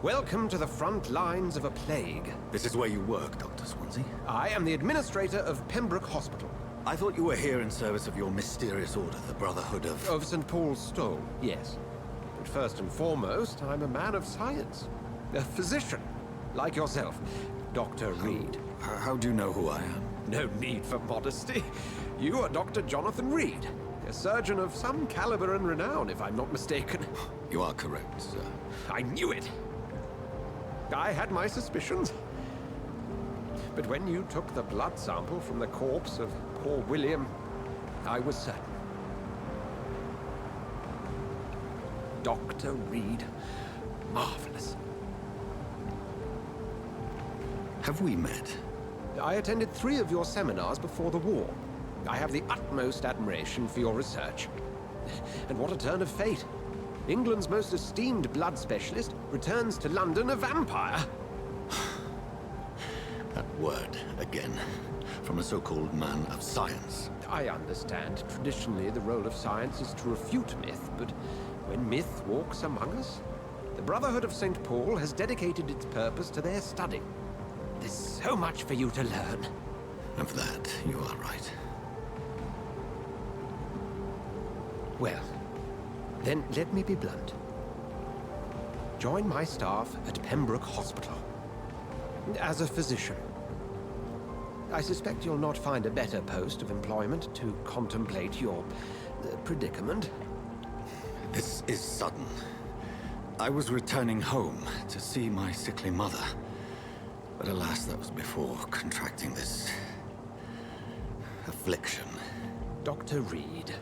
Welcome to the front lines of a plague. This is where you work, Dr. Swansea? I am the administrator of Pembroke Hospital. I thought you were here in service of your mysterious order, the Brotherhood of... Of St. Paul's Stole, yes. But first and foremost, I'm a man of science. A physician, like yourself, Dr. Reed. How do you know who I am? No need for modesty. You are Dr. Jonathan Reed. A surgeon of some caliber and renown, if I'm not mistaken. You are correct, sir. I knew it! I had my suspicions. But when you took the blood sample from the corpse of poor William, I was certain. Dr. Reed. Marvelous. Have we met? I attended 3 of your seminars before the war. I have the utmost admiration for your research. And what a turn of fate. England's most esteemed blood specialist returns to London a vampire. That word, again. From a so-called man of science. I understand. Traditionally, the role of science is to refute myth, but when myth walks among us, the Brotherhood of St. Paul has dedicated its purpose to their study. There's so much for you to learn. Of that, you are right. Well, then let me be blunt. Join my staff at Pembroke Hospital. As a physician. I suspect you'll not find a better post of employment to contemplate your predicament. This is sudden. I was returning home to see my sickly mother. But alas, that was before contracting this... affliction. Dr. Reed,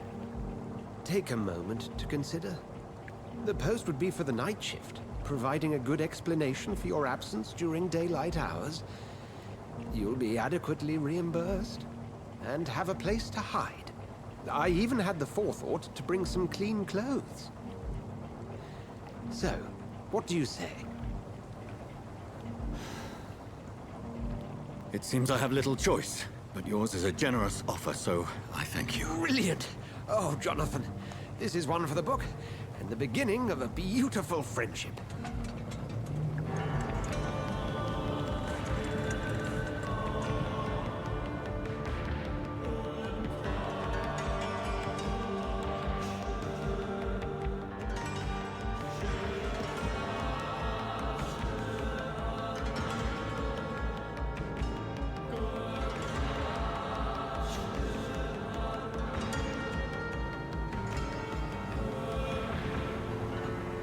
take a moment to consider. The post would be for the night shift, providing a good explanation for your absence during daylight hours. You'll be adequately reimbursed, and have a place to hide. I even had the forethought to bring some clean clothes. So, what do you say? It seems I have little choice, but yours is a generous offer, so I thank you. Brilliant! Oh, Jonathan, This is one for the book, and the beginning of a beautiful friendship.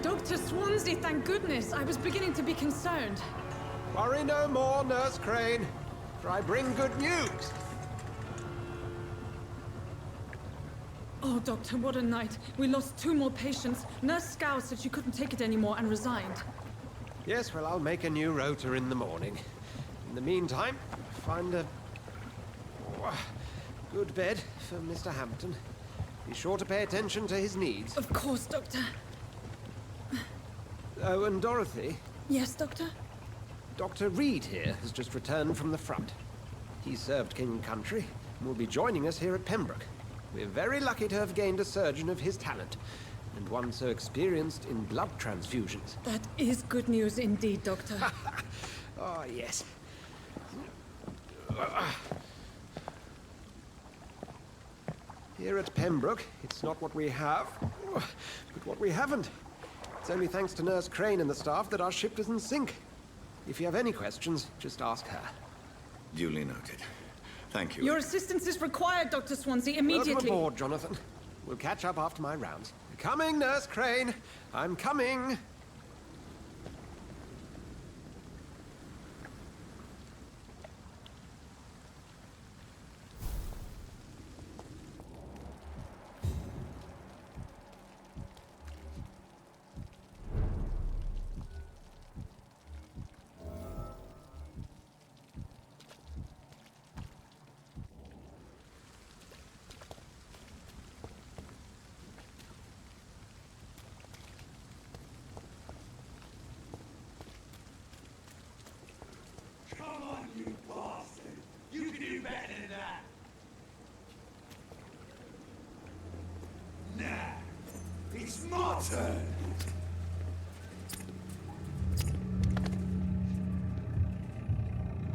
Dr. Swansea, thank goodness. I was beginning to be concerned. Worry no more, Nurse Crane, for I bring good news. Oh, Doctor, what a night. We lost 2 more patients. Nurse Scow said she couldn't take it anymore and resigned. Yes, well, I'll make a new rota in the morning. In the meantime, find a good bed for Mr. Hampton. Be sure to pay attention to his needs. Of course, Doctor. Oh, and Dorothy? Yes, Doctor? Dr. Reid here has just returned from the front. He served King and Country and will be joining us here at Pembroke. We're very lucky to have gained a surgeon of his talent, and one so experienced in blood transfusions. That is good news indeed, Doctor. Oh, yes. Here at Pembroke, it's not what we have, but what we haven't. It's only thanks to Nurse Crane and the staff that our ship doesn't sink. If you have any questions, just ask her. Duly noted. Thank you. Your assistance is required, Dr. Swansea, immediately. Welcome aboard, Jonathan. We'll catch up after my rounds. Coming, Nurse Crane. I'm coming.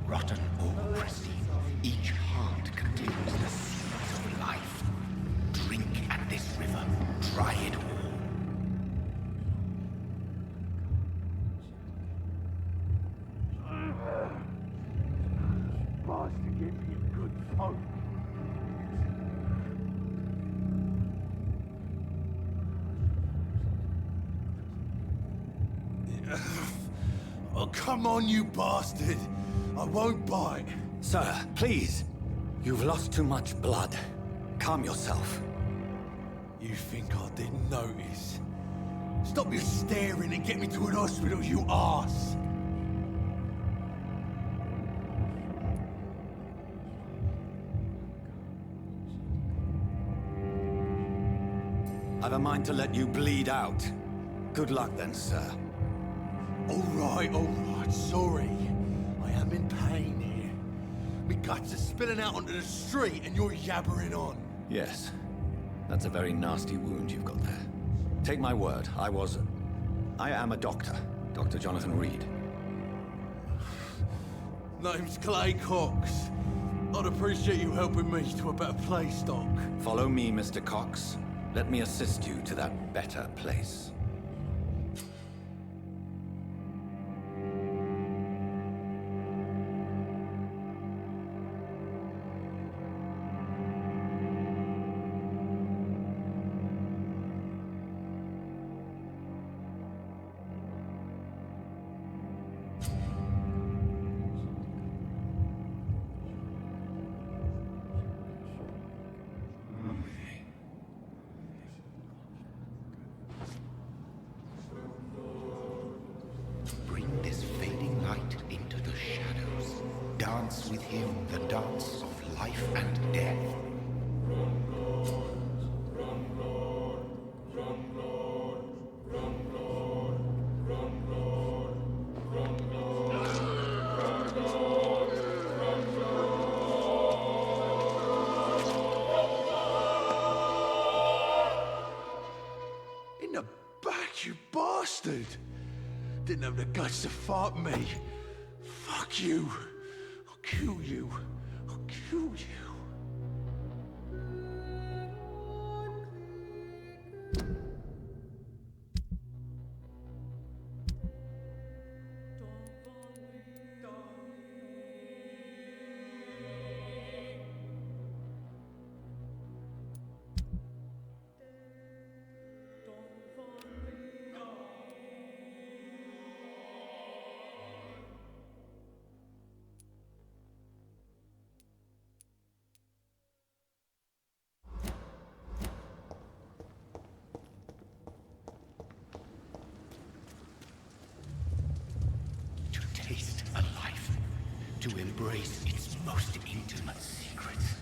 Rotten or pristine, each heart contains the seeds of life. Drink at this river, try it all. Master, give me a good hope. Oh, come on, you bastard! I won't bite. Sir, please. You've lost too much blood. Calm yourself. You think I didn't notice? Stop your staring and get me to an hospital, you arse! I've a mind to let you bleed out. Good luck then, sir. All right, sorry. I am in pain here. My guts are spilling out onto the street and you're yabbering on. Yes. That's a very nasty wound you've got there. Take my word, I am a doctor. Dr. Jonathan Reid. Name's Clay Cox. I'd appreciate you helping me to a better place, Doc. Follow me, Mr. Cox. Let me assist you to that better place. Bring this fading light into the shadows. Dance with him the dance of life and death. you bastard! Didn't have the guts to fuck me. Fuck you. I'll kill you. I'll kill you. Taste a life, to embrace its most intimate secrets.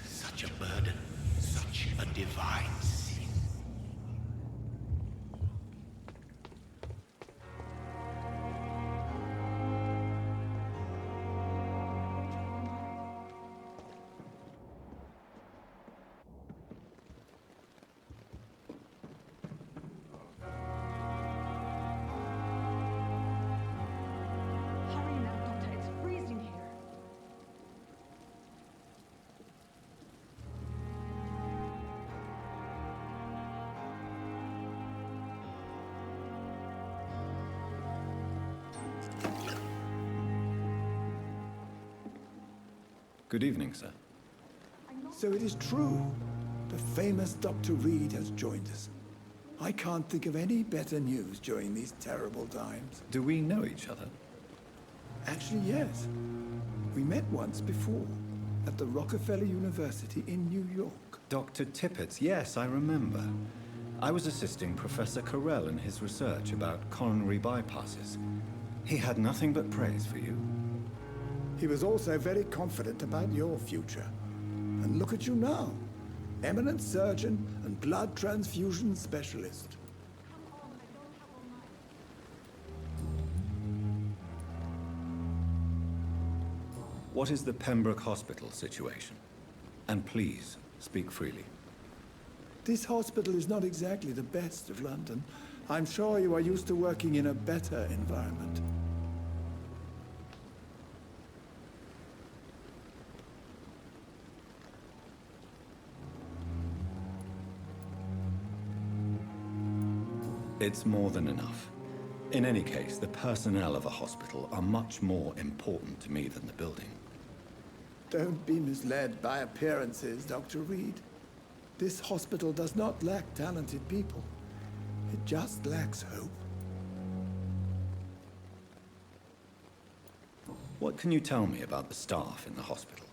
Such a burden, such a divine sin. Hurry now, Doctor. It's freezing here. Good evening, sir. So it is true. The famous Dr. Reid has joined us. I can't think of any better news during these terrible times. Do we know each other? Actually, yes. We met once before, at the Rockefeller University in New York. Dr. Tippett's, yes, I remember. I was assisting Professor Carell in his research about coronary bypasses. He had nothing but praise for you. He was also very confident about your future. And look at you now. Eminent surgeon and blood transfusion specialist. What is the Pembroke Hospital situation? And please, speak freely. This hospital is not exactly the best of London. I'm sure you are used to working in a better environment. It's more than enough. In any case, the personnel of a hospital are much more important to me than the building. Don't be misled by appearances, Dr. Reid. This hospital does not lack talented people. It just lacks hope. What can you tell me about the staff in the hospital?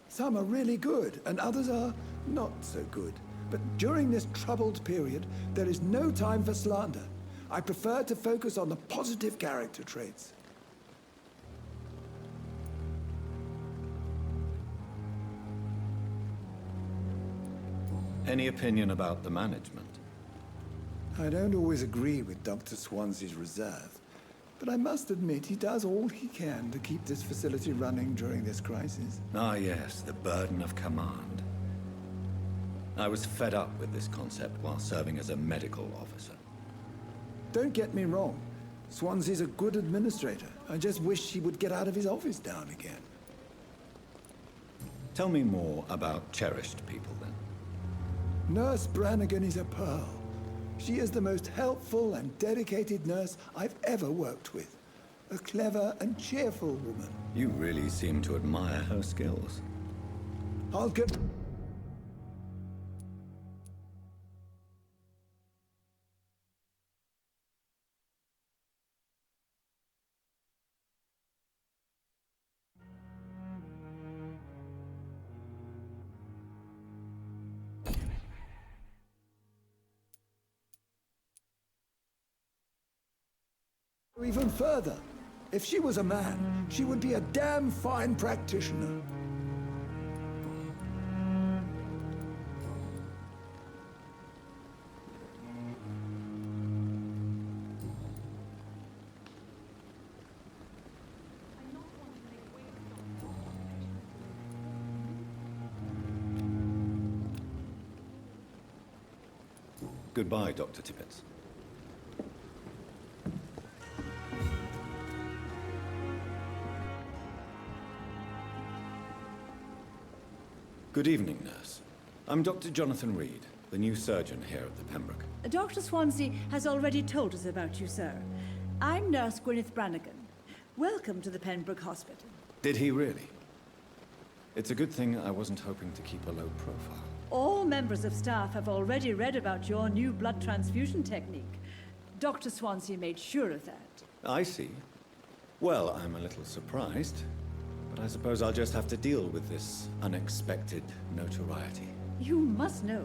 Some are really good, and others are not so good. But during this troubled period, there is no time for slander. I prefer to focus on the positive character traits. Any opinion about the management? I don't always agree with Dr. Swansea's reserve, but I must admit he does all he can to keep this facility running during this crisis. Ah, yes, the burden of command. I was fed up with this concept while serving as a medical officer. Don't get me wrong. Swansea's a good administrator. I just wish he would get out of his office now and again. Tell me more about cherished people, then. Nurse Brannigan is a pearl. She is the most helpful and dedicated nurse I've ever worked with. A clever and cheerful woman. You really seem to admire her skills. I'll get... Even further, if she was a man, she would be a damn fine practitioner. Goodbye, Dr. Tippett. Good evening, nurse. I'm Dr. Jonathan Rid, the new surgeon here at the Pembroke. Dr. Swansea has already told us about you, sir. I'm Nurse Gwyneth Brannigan. Welcome to the Pembroke Hospital. Did he really? It's a good thing I wasn't hoping to keep a low profile. All members of staff have already read about your new blood transfusion technique. Dr. Swansea made sure of that. I see. Well, I'm a little surprised, but I suppose I'll just have to deal with this unexpected notoriety. You must know,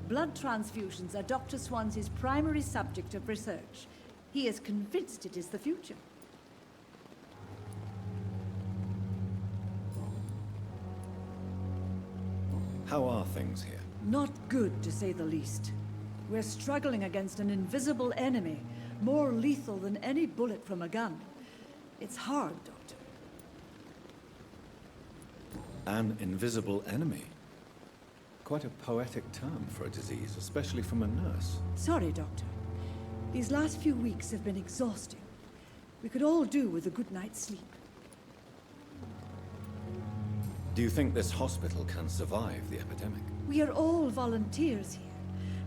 blood transfusions are Dr. Swansea's primary subject of research. He is convinced it is the future. How are things here? Not good, to say the least. We're struggling against an invisible enemy, more lethal than any bullet from a gun. It's hard, Doctor. An invisible enemy? Quite a poetic term for a disease, especially from a nurse. Sorry, Doctor. These last few weeks have been exhausting. We could all do with a good night's sleep. Do you think this hospital can survive the epidemic? We are all volunteers here,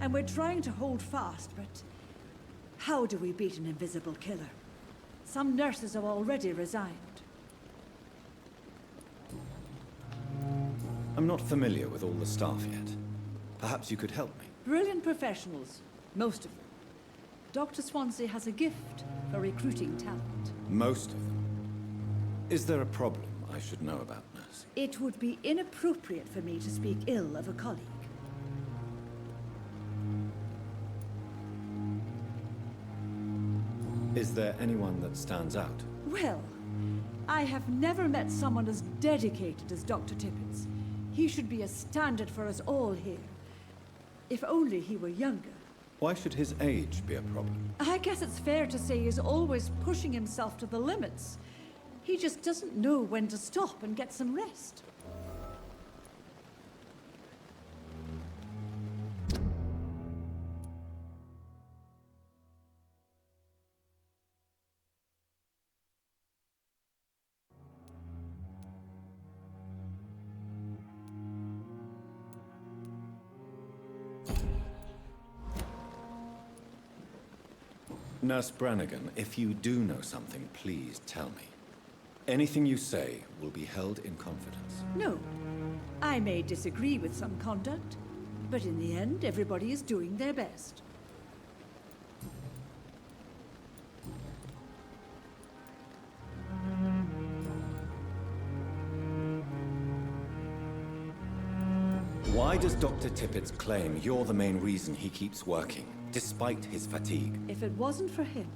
and we're trying to hold fast, but how do we beat an invisible killer? Some nurses have already resigned. I'm not familiar with all the staff yet. Perhaps you could help me. Brilliant professionals, most of them. Dr. Swansea has a gift for recruiting talent. Most of them. Is there a problem I should know about, nurse? It would be inappropriate for me to speak ill of a colleague. Is there anyone that stands out? Well, I have never met someone as dedicated as Dr. Tippett's. He should be a standard for us all here. If only he were younger. Why should his age be a problem? I guess it's fair to say he's always pushing himself to the limits. He just doesn't know when to stop and get some rest. Nurse Brannigan, if you do know something, please tell me. Anything you say will be held in confidence. No. I may disagree with some conduct, but in the end, everybody is doing their best. Why does Dr. Tippett claim you're the main reason he keeps working, despite his fatigue? If it wasn't for him,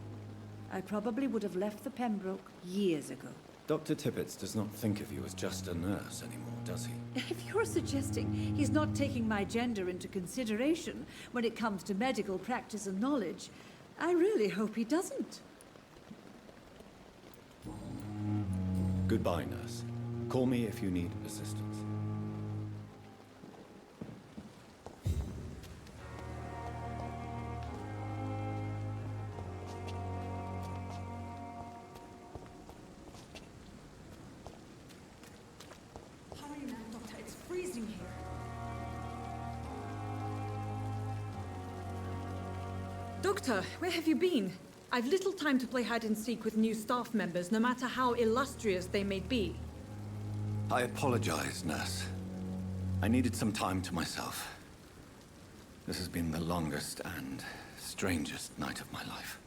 I probably would have left the Pembroke years ago. Dr. Tippett does not think of you as just a nurse anymore, does he? If you're suggesting he's not taking my gender into consideration when it comes to medical practice and knowledge, I really hope he doesn't. Goodbye, nurse. Call me if you need assistance. Doctor, where have you been? I've little time to play hide-and-seek with new staff members, no matter how illustrious they may be. I apologize, nurse. I needed some time to myself. This has been the longest and strangest night of my life.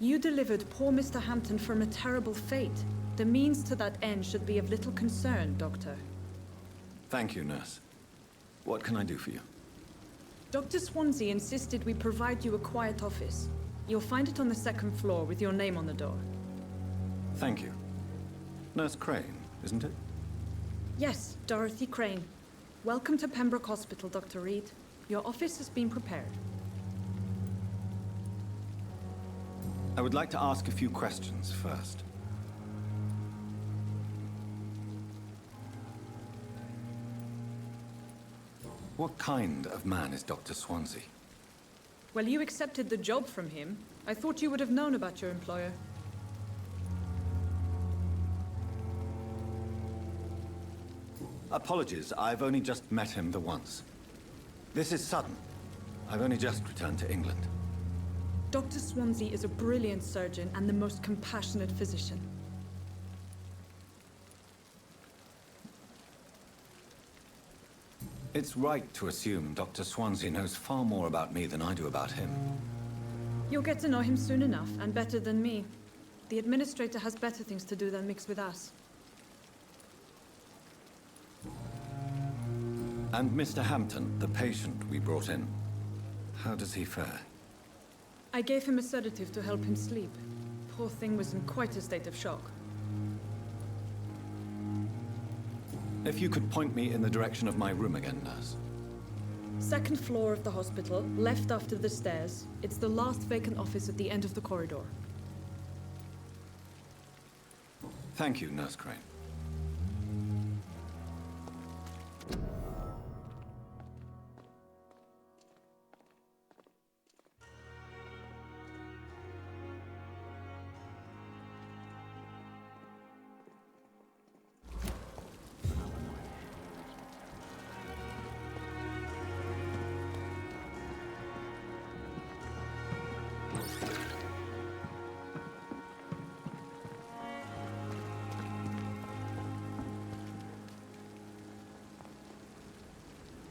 You delivered poor Mr. Hampton from a terrible fate. The means to that end should be of little concern, Doctor. Thank you, nurse. What can I do for you? Dr. Swansea insisted we provide you a quiet office. You'll find it on the second floor with your name on the door. Thank you. Nurse Crane, isn't it? Yes, Dorothy Crane. Welcome to Pembroke Hospital, Dr. Reed. Your office has been prepared. I would like to ask a few questions first. What kind of man is Dr. Swansea? Well, you accepted the job from him. I thought you would have known about your employer. Apologies, I've only just met him the once. This is sudden. I've only just returned to England. Dr. Swansea is a brilliant surgeon and the most compassionate physician. It's right to assume Dr. Swansea knows far more about me than I do about him. You'll get to know him soon enough, and better than me. The administrator has better things to do than mix with us. And Mr. Hampton, the patient we brought in, how does he fare? I gave him a sedative to help him sleep. Poor thing was in quite a state of shock. If you could point me in the direction of my room again, nurse. Second floor of the hospital, left after the stairs. It's the last vacant office at the end of the corridor. Thank you, Nurse Crane.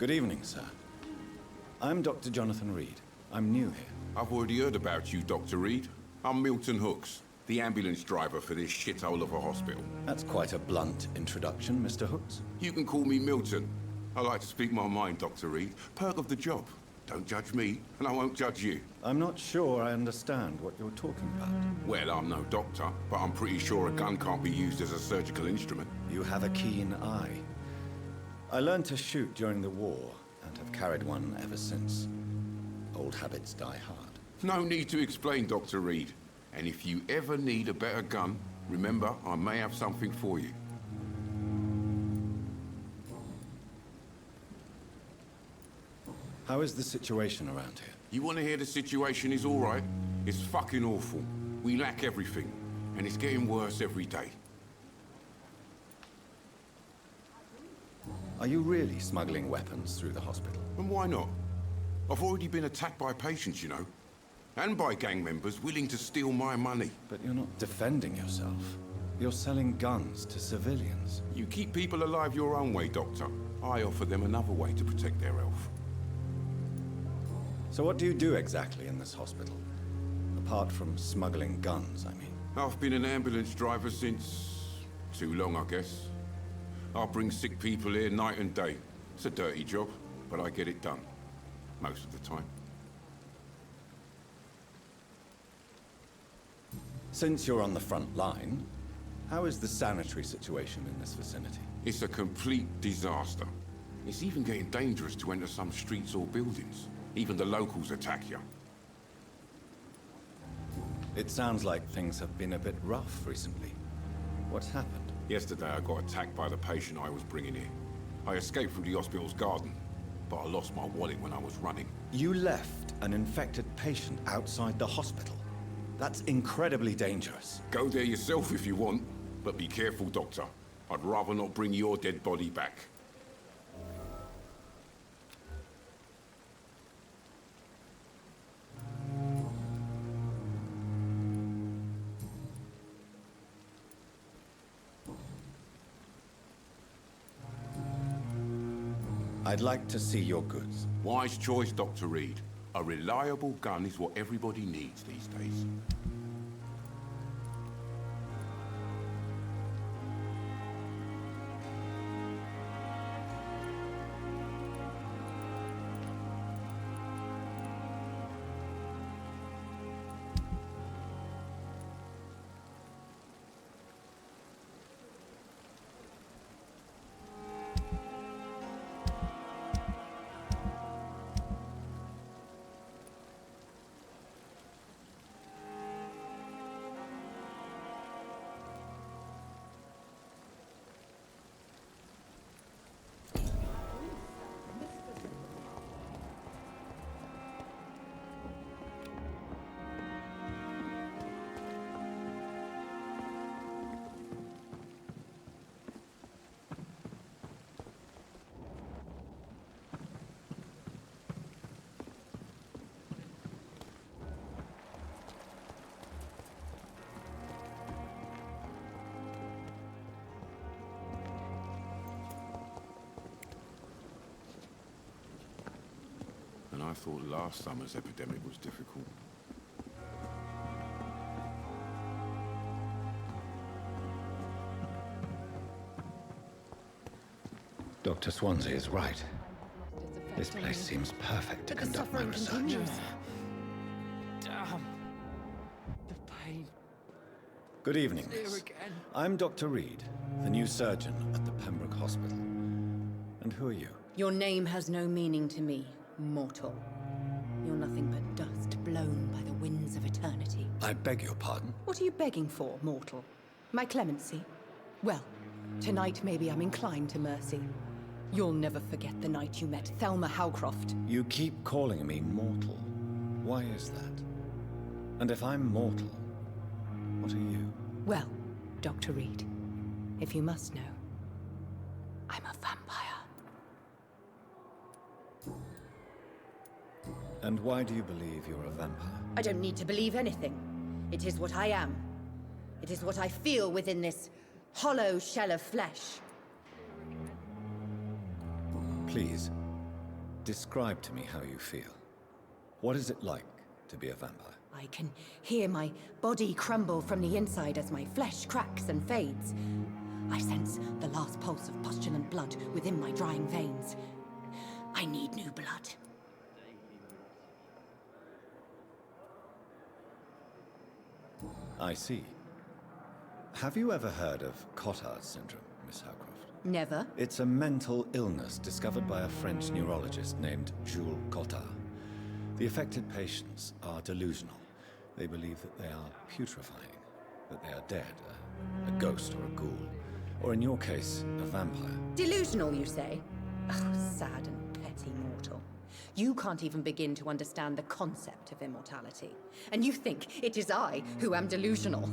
Good evening, sir. I'm Dr. Jonathan Reid. I'm new here. I've already heard about you, Dr. Reid. I'm Milton Hooks, the ambulance driver for this shithole of a hospital. That's quite a blunt introduction, Mr. Hooks. You can call me Milton. I like to speak my mind, Dr. Reid. Perk of the job. Don't judge me, and I won't judge you. I'm not sure I understand what you're talking about. Well, I'm no doctor, but I'm pretty sure a gun can't be used as a surgical instrument. You have a keen eye. I learned to shoot during the war, and have carried one ever since. Old habits die hard. No need to explain, Dr. Reid. And if you ever need a better gun, remember, I may have something for you. How is the situation around here? You want to hear the situation is all right? It's fucking awful. We lack everything, and it's getting worse every day. Are you really smuggling weapons through the hospital? And why not? I've already been attacked by patients, you know. And by gang members willing to steal my money. But you're not defending yourself. You're selling guns to civilians. You keep people alive your own way, Doctor. I offer them another way to protect their health. So what do you do exactly in this hospital? Apart from smuggling guns, I mean. I've been an ambulance driver since... too long, I guess. I bring sick people here night and day. It's a dirty job, but I get it done. Most of the time. Since you're on the front line, how is the sanitary situation in this vicinity? It's a complete disaster. It's even getting dangerous to enter some streets or buildings. Even the locals attack you. It sounds like things have been a bit rough recently. What's happened? Yesterday I got attacked by the patient I was bringing here. I escaped through the hospital's garden, but I lost my wallet when I was running. You left an infected patient outside the hospital? That's incredibly dangerous. Go there yourself if you want, but be careful, Doctor. I'd rather not bring your dead body back. I'd like to see your goods. Wise choice, Dr. Reid. A reliable gun is what everybody needs these days. I thought last summer's epidemic was difficult. Dr. Swansea is right. This place seems perfect to conduct my research. Damn. The pain. Good evening, miss. I'm Dr. Reid, the new surgeon at the Pembroke Hospital. And who are you? Your name has no meaning to me, mortal. You're nothing but dust blown by the winds of eternity. I beg your pardon? What are you begging for, mortal? My clemency? Well, tonight maybe I'm inclined to mercy. You'll never forget the night you met Thelma Howcroft. You keep calling me mortal. Why is that? And if I'm mortal, what are you? Well, Dr. Reid, if you must know, I'm a vampire. And why do you believe you're a vampire? I don't need to believe anything. It is what I am. It is what I feel within this hollow shell of flesh. Please, describe to me how you feel. What is it like to be a vampire? I can hear my body crumble from the inside as my flesh cracks and fades. I sense the last pulse of postulant blood within my drying veins. I need new blood. I see. Have you ever heard of Cotard's syndrome, Miss Howcroft? Never. It's a mental illness discovered by a French neurologist named Jules Cotard. The affected patients are delusional. They believe that they are putrefying, that they are dead, a ghost or a ghoul, or in your case, a vampire. Delusional, you say? Oh, sad and petty mortal. You can't even begin to understand the concept of immortality. And you think it is I who am delusional.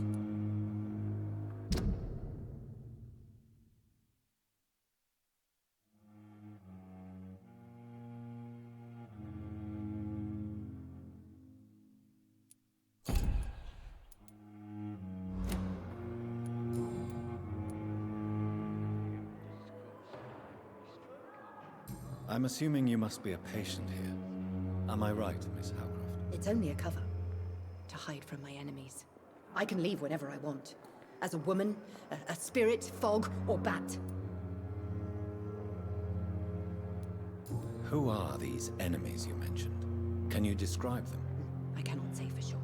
I'm assuming you must be a patient here. Am I right, Miss Howcroft? It's only a cover. To hide from my enemies. I can leave whenever I want. As a woman, a spirit, fog, or bat. Who are these enemies you mentioned? Can you describe them? I cannot say for sure.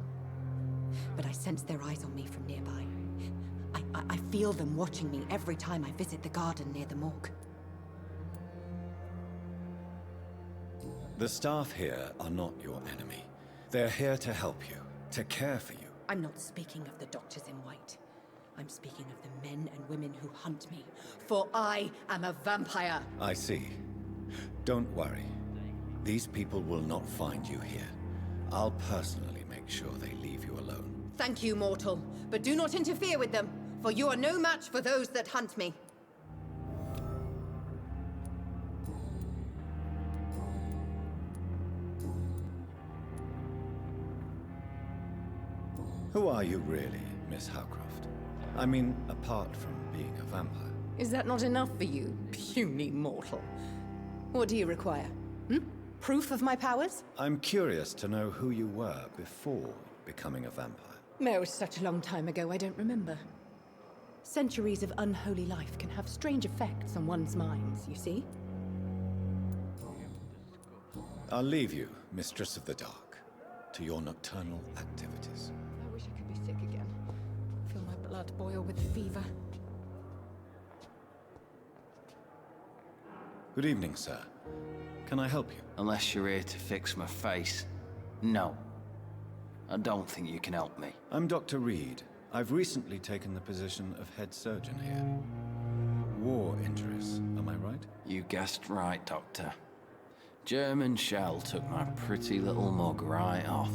But I sense their eyes on me from nearby. I feel them watching me every time I visit the garden near the morgue. The staff here are not your enemy. They're here to help you, to care for you. I'm not speaking of the doctors in white. I'm speaking of the men and women who hunt me. For I am a vampire. I see. Don't worry. These people will not find you here. I'll personally make sure they leave you alone. Thank you, mortal. But do not interfere with them, for you are no match for those that hunt me. Who are you really, Miss Howcroft? I mean, apart from being a vampire. Is that not enough for you, puny mortal? What do you require? Proof of my powers? I'm curious to know who you were before becoming a vampire. No, it was such a long time ago, I don't remember. Centuries of unholy life can have strange effects on one's minds, you see? I'll leave you, Mistress of the Dark, to your nocturnal activities. I wish I could be sick again. Feel my blood boil with fever. Good evening, sir. Can I help you? Unless you're here to fix my face. No. I don't think you can help me. I'm Dr. Reid. I've recently taken the position of head surgeon here. War injuries, am I right? You guessed right, Doctor. German shell took my pretty little mug right off.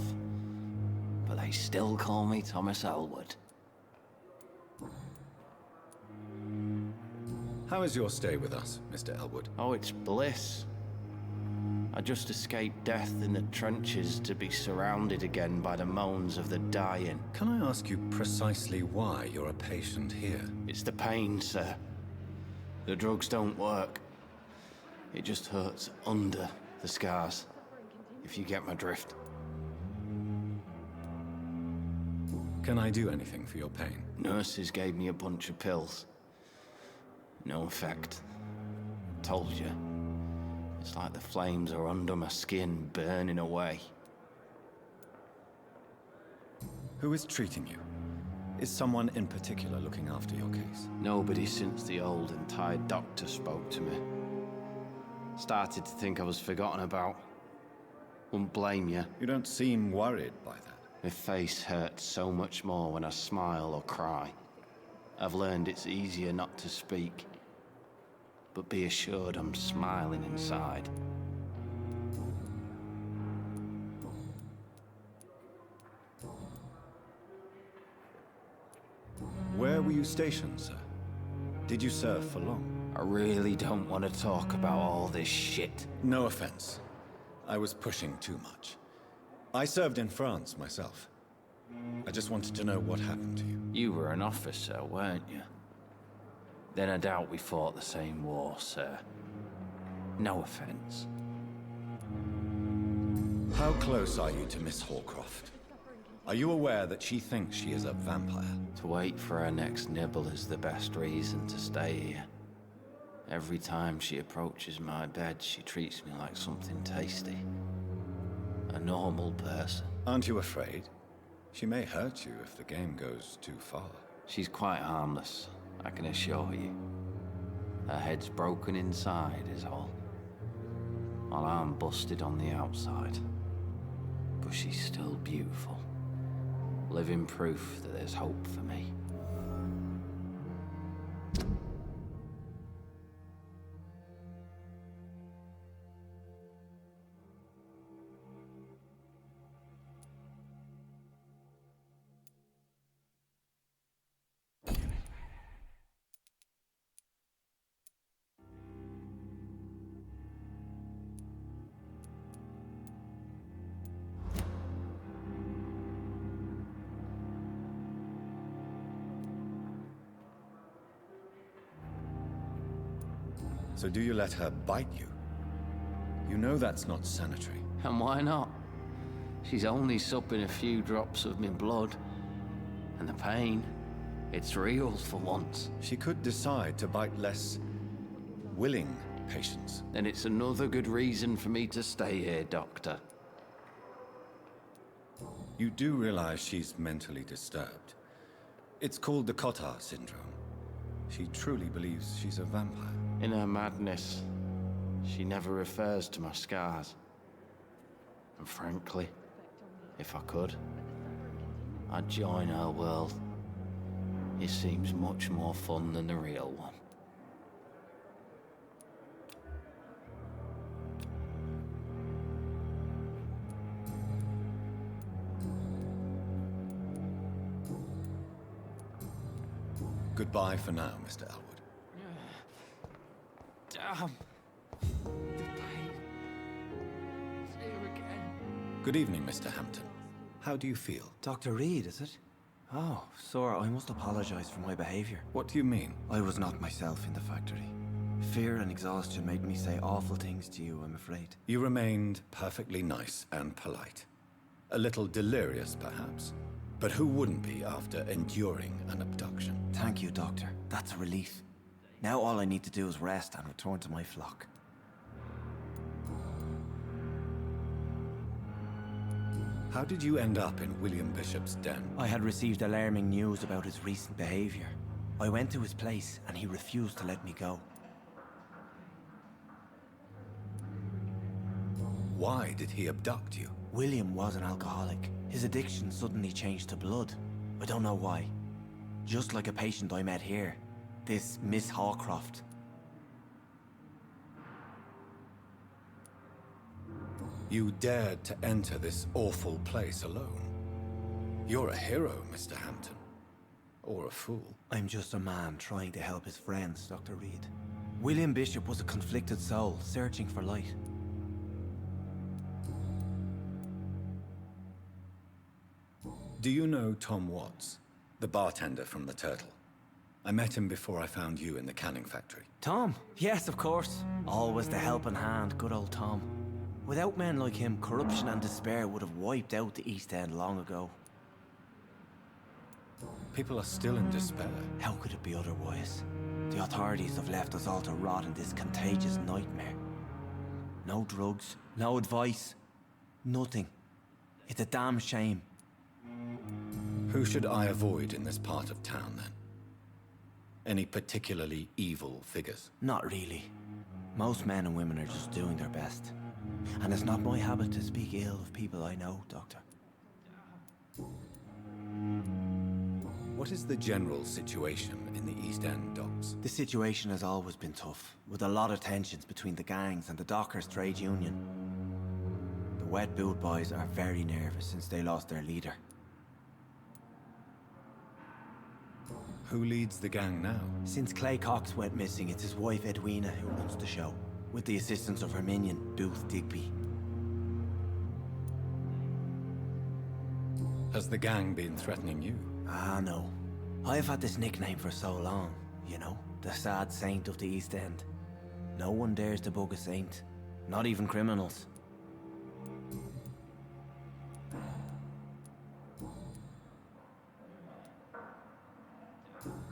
But they still call me Thomas Elwood. How is your stay with us, Mr. Elwood? Oh, it's bliss. I just escaped death in the trenches to be surrounded again by the moans of the dying. Can I ask you precisely why you're a patient here? It's the pain, sir. The drugs don't work. It just hurts under the scars. You if you get my drift. Can I do anything for your pain? Nurses gave me a bunch of pills. No effect. Told you. It's like the flames are under my skin, burning away. Who is treating you? Is someone in particular looking after your case? Nobody since the old and tired doctor spoke to me. Started to think I was forgotten about. Wouldn't blame you. You don't seem worried by that. My face hurts so much more when I smile or cry. I've learned it's easier not to speak. But be assured I'm smiling inside. Where were you stationed, sir? Did you serve for long? I really don't want to talk about all this shit. No offense. I was pushing too much. I served in France myself. I just wanted to know what happened to you. You were an officer, weren't you? Then I doubt we fought the same war, sir. No offense. How close are you to Miss Hallcroft? Are you aware that she thinks she is a vampire? To wait for her next nibble is the best reason to stay here. Every time she approaches my bed, she treats me like something tasty. A normal person. Aren't you afraid? She may hurt you if the game goes too far. She's quite harmless, I can assure you. Her head's broken inside is all. While I'm busted on the outside. But she's still beautiful. Living proof that there's hope for me. So do you let her bite you? You know that's not sanitary. And why not? She's only supping a few drops of my blood. And the pain, it's real for once. She could decide to bite less willing patients. Then it's another good reason for me to stay here, Doctor. You do realize she's mentally disturbed. It's called the Cotard syndrome. She truly believes she's a vampire. In her madness, she never refers to my scars. And frankly, if I could, I'd join her world. It seems much more fun than the real one. Goodbye for now, Mr. Elwood. Damn. The pain. It's here again. Good evening, Mr. Hampton. How do you feel? Dr. Reid, is it? Oh, sir, I must apologize for my behavior. What do you mean? I was not myself in the factory. Fear and exhaustion made me say awful things to you, I'm afraid. You remained perfectly nice and polite. A little delirious, perhaps. But who wouldn't be after enduring an abduction? Thank you, Doctor. That's a relief. Now all I need to do is rest and return to my flock. How did you end up in William Bishop's den? I had received alarming news about his recent behavior. I went to his place and he refused to let me go. Why did he abduct you? William was an alcoholic. His addiction suddenly changed to blood. I don't know why. Just like a patient I met here. This Miss Hallcroft. You dared to enter this awful place alone. You're a hero, Mr. Hampton. Or a fool. I'm just a man trying to help his friends, Dr. Reid. William Bishop was a conflicted soul, searching for light. Do you know Tom Watts, the bartender from the Turtle? I met him before I found you in the canning factory. Tom? Yes, of course. Always the helping hand, good old Tom. Without men like him, corruption and despair would have wiped out the East End long ago. People are still in despair. How could it be otherwise? The authorities have left us all to rot in this contagious nightmare. No drugs, no advice, nothing. It's a damn shame. Who should I avoid in this part of town, then? Any particularly evil figures? Not really. Most men and women are just doing their best. And it's not my habit to speak ill of people I know, Doctor. What is the general situation in the East End docks? The situation has always been tough, with a lot of tensions between the gangs and the dockers' trade union. The wet boot boys are very nervous since they lost their leader. Who leads the gang now? Since Clay Cox went missing, it's his wife Edwina who runs the show, with the assistance of her minion, Booth Digby. Has the gang been threatening you? Ah, no. I've had this nickname for so long, you know, the sad saint of the East End. No one dares to bug a saint, not even criminals.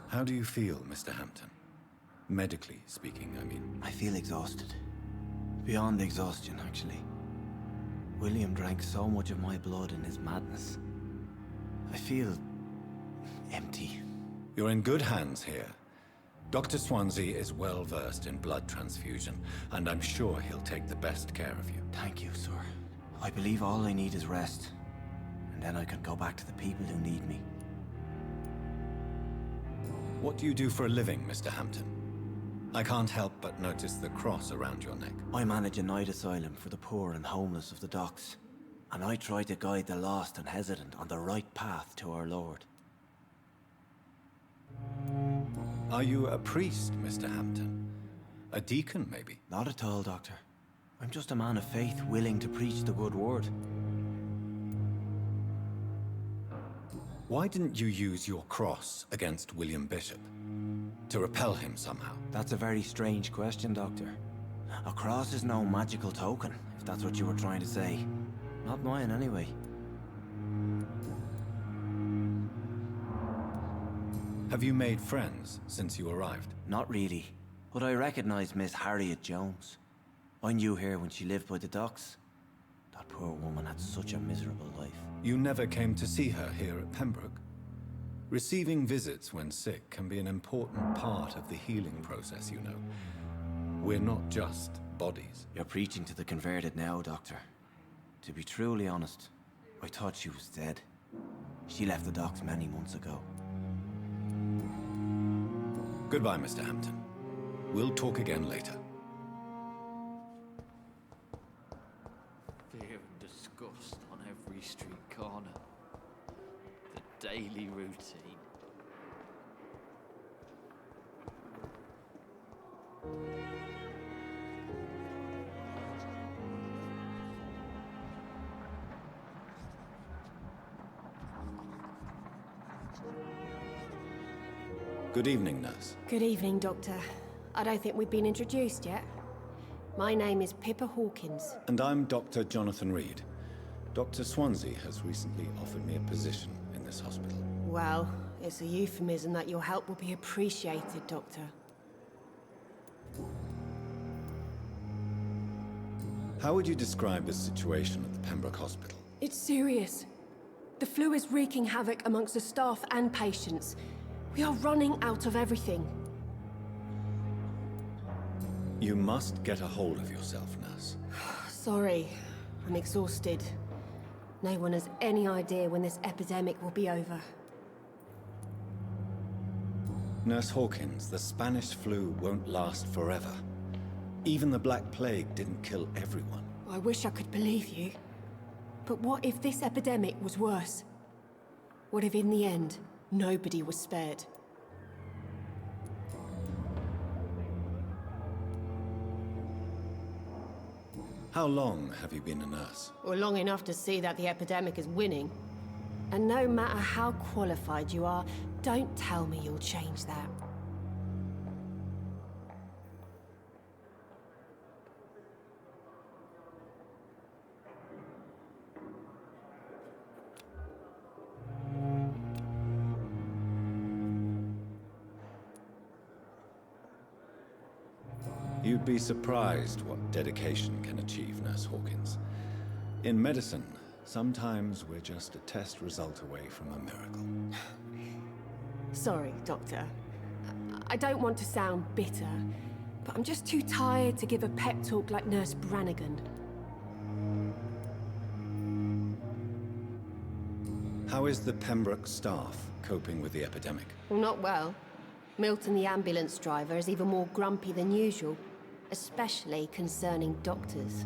How do you feel, Mr. Hampton? Medically speaking, I mean. I feel exhausted. Beyond exhaustion, actually. William drank so much of my blood in his madness. I feel empty. You're in good hands here. Dr. Swansea is well versed in blood transfusion, and I'm sure he'll take the best care of you. Thank you, sir. I believe all I need is rest, and then I can go back to the people who need me. What do you do for a living, Mr. Hampton? I can't help but notice the cross around your neck. I manage a night asylum for the poor and homeless of the docks, and I try to guide the lost and hesitant on the right path to our Lord. Are you a priest, Mr. Hampton? A deacon, maybe? Not at all, Doctor. I'm just a man of faith willing to preach the good word. Why didn't you use your cross against William Bishop? To repel him somehow? That's a very strange question, Doctor. A cross is no magical token, if that's what you were trying to say. Not mine, anyway. Have you made friends since you arrived? Not really, but I recognize Miss Harriet Jones. I knew her when she lived by the docks. That poor woman had such a miserable life. You never came to see her here at Pembroke? Receiving visits when sick can be an important part of the healing process, you know. We're not just bodies. You're preaching to the converted now, Doctor. To be truly honest, I thought she was dead. She left the docks many months ago. Goodbye, Mr. Hampton. We'll talk again later. Fear and disgust on every street corner. The daily routine. Good evening, nurse. Good evening, Doctor. I don't think we've been introduced yet. My name is Pippa Hawkins. And I'm Dr. Jonathan Rid. Dr. Swansea has recently offered me a position in this hospital. Well, it's a euphemism that your help will be appreciated, Doctor. How would you describe the situation at the Pembroke Hospital? It's serious. The flu is wreaking havoc amongst the staff and patients. We are running out of everything. You must get a hold of yourself, nurse. Sorry, I'm exhausted. No one has any idea when this epidemic will be over. Nurse Hawkins, the Spanish flu won't last forever. Even the Black Plague didn't kill everyone. I wish I could believe you. But what if this epidemic was worse? What if in the end, nobody was spared? How long have you been a nurse? Well, long enough to see that the epidemic is winning. And no matter how qualified you are, don't tell me you'll change that. You'd be surprised what dedication can achieve, Nurse Hawkins. In medicine, sometimes we're just a test result away from a miracle. Sorry, Doctor. I don't want to sound bitter, but I'm just too tired to give a pep talk like Nurse Brannigan. How is the Pembroke staff coping with the epidemic? Well, not well. Milton, the ambulance driver, is even more grumpy than usual, especially concerning doctors.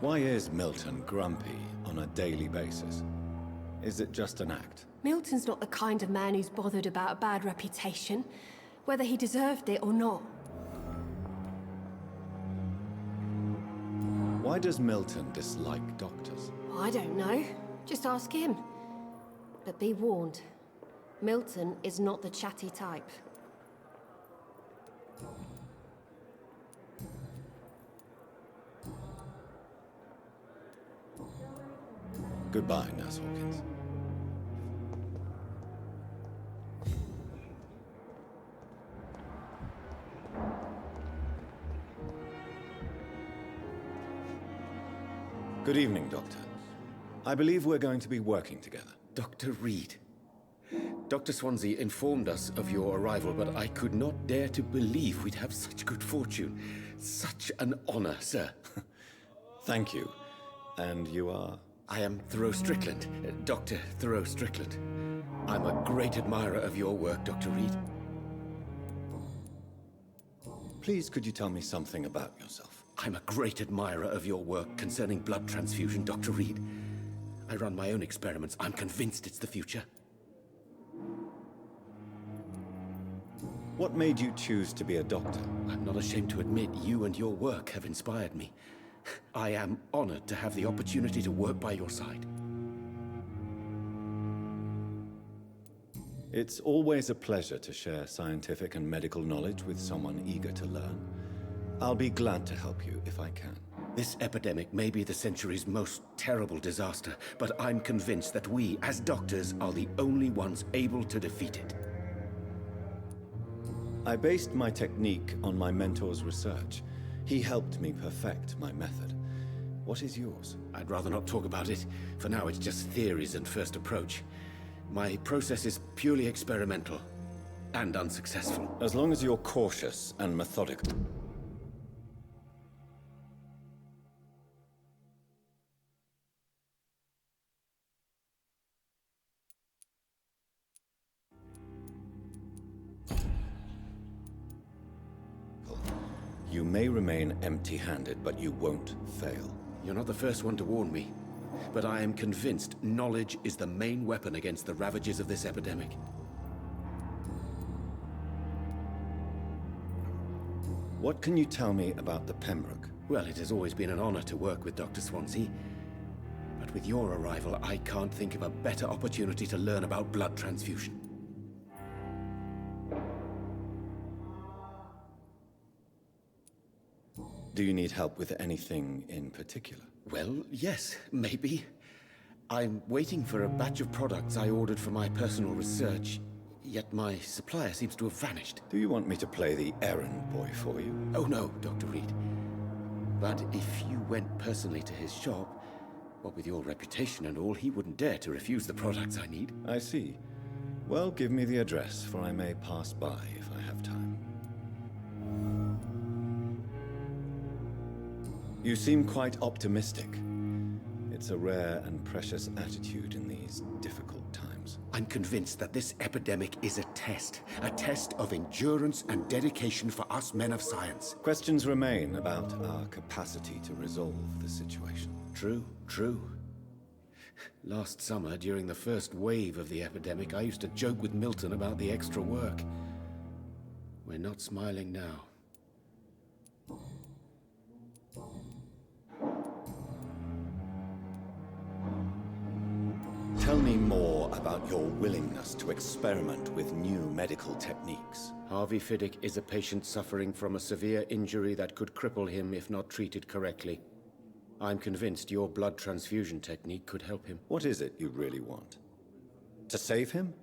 Why is Milton grumpy on a daily basis? Is it just an act? Milton's not the kind of man who's bothered about a bad reputation, whether he deserved it or not. Why does Milton dislike doctors? I don't know. Just ask him. But be warned, Milton is not the chatty type. Goodbye, Nurse Hawkins. Good evening, Doctor. I believe we're going to be working together. Dr. Reed. Dr. Swansea informed us of your arrival, but I could not dare to believe we'd have such good fortune. Such an honor, sir. Thank you. And you are? I am Thoreau Strickland, Dr. Thoreau Strickland. I'm a great admirer of your work, Dr. Reed. Please, could you tell me something about yourself? I'm a great admirer of your work concerning blood transfusion, Dr. Reed. I run my own experiments. I'm convinced it's the future. What made you choose to be a doctor? I'm not ashamed to admit you and your work have inspired me. I am honored to have the opportunity to work by your side. It's always a pleasure to share scientific and medical knowledge with someone eager to learn. I'll be glad to help you if I can. This epidemic may be the century's most terrible disaster, but I'm convinced that we, as doctors, are the only ones able to defeat it. I based my technique on my mentor's research. He helped me perfect my method. What is yours? I'd rather not talk about it. For now, it's just theories and first approach. My process is purely experimental and unsuccessful. As long as you're cautious and methodical. You may remain empty-handed, but you won't fail. You're not the first one to warn me, but I am convinced knowledge is the main weapon against the ravages of this epidemic. What can you tell me about the Pembroke? Well, it has always been an honor to work with Dr. Swansea. But with your arrival, I can't think of a better opportunity to learn about blood transfusion. Do you need help with anything in particular? Well, yes, maybe. I'm waiting for a batch of products I ordered for my personal research, yet my supplier seems to have vanished. Do you want me to play the errand boy for you? Oh no, Dr. Reed. But if you went personally to his shop, what with your reputation and all, he wouldn't dare to refuse the products I need. I see. Well, give me the address, for I may pass by if I have time. You seem quite optimistic. It's a rare and precious attitude in these difficult times. I'm convinced that this epidemic is a test of endurance and dedication for us men of science. Questions remain about our capacity to resolve the situation. True, true. Last summer, during the first wave of the epidemic, I used to joke with Milton about the extra work. We're not smiling now. Tell me more about your willingness to experiment with new medical techniques. Harvey Fiddick is a patient suffering from a severe injury that could cripple him if not treated correctly. I'm convinced your blood transfusion technique could help him. What is it you really want? To save him?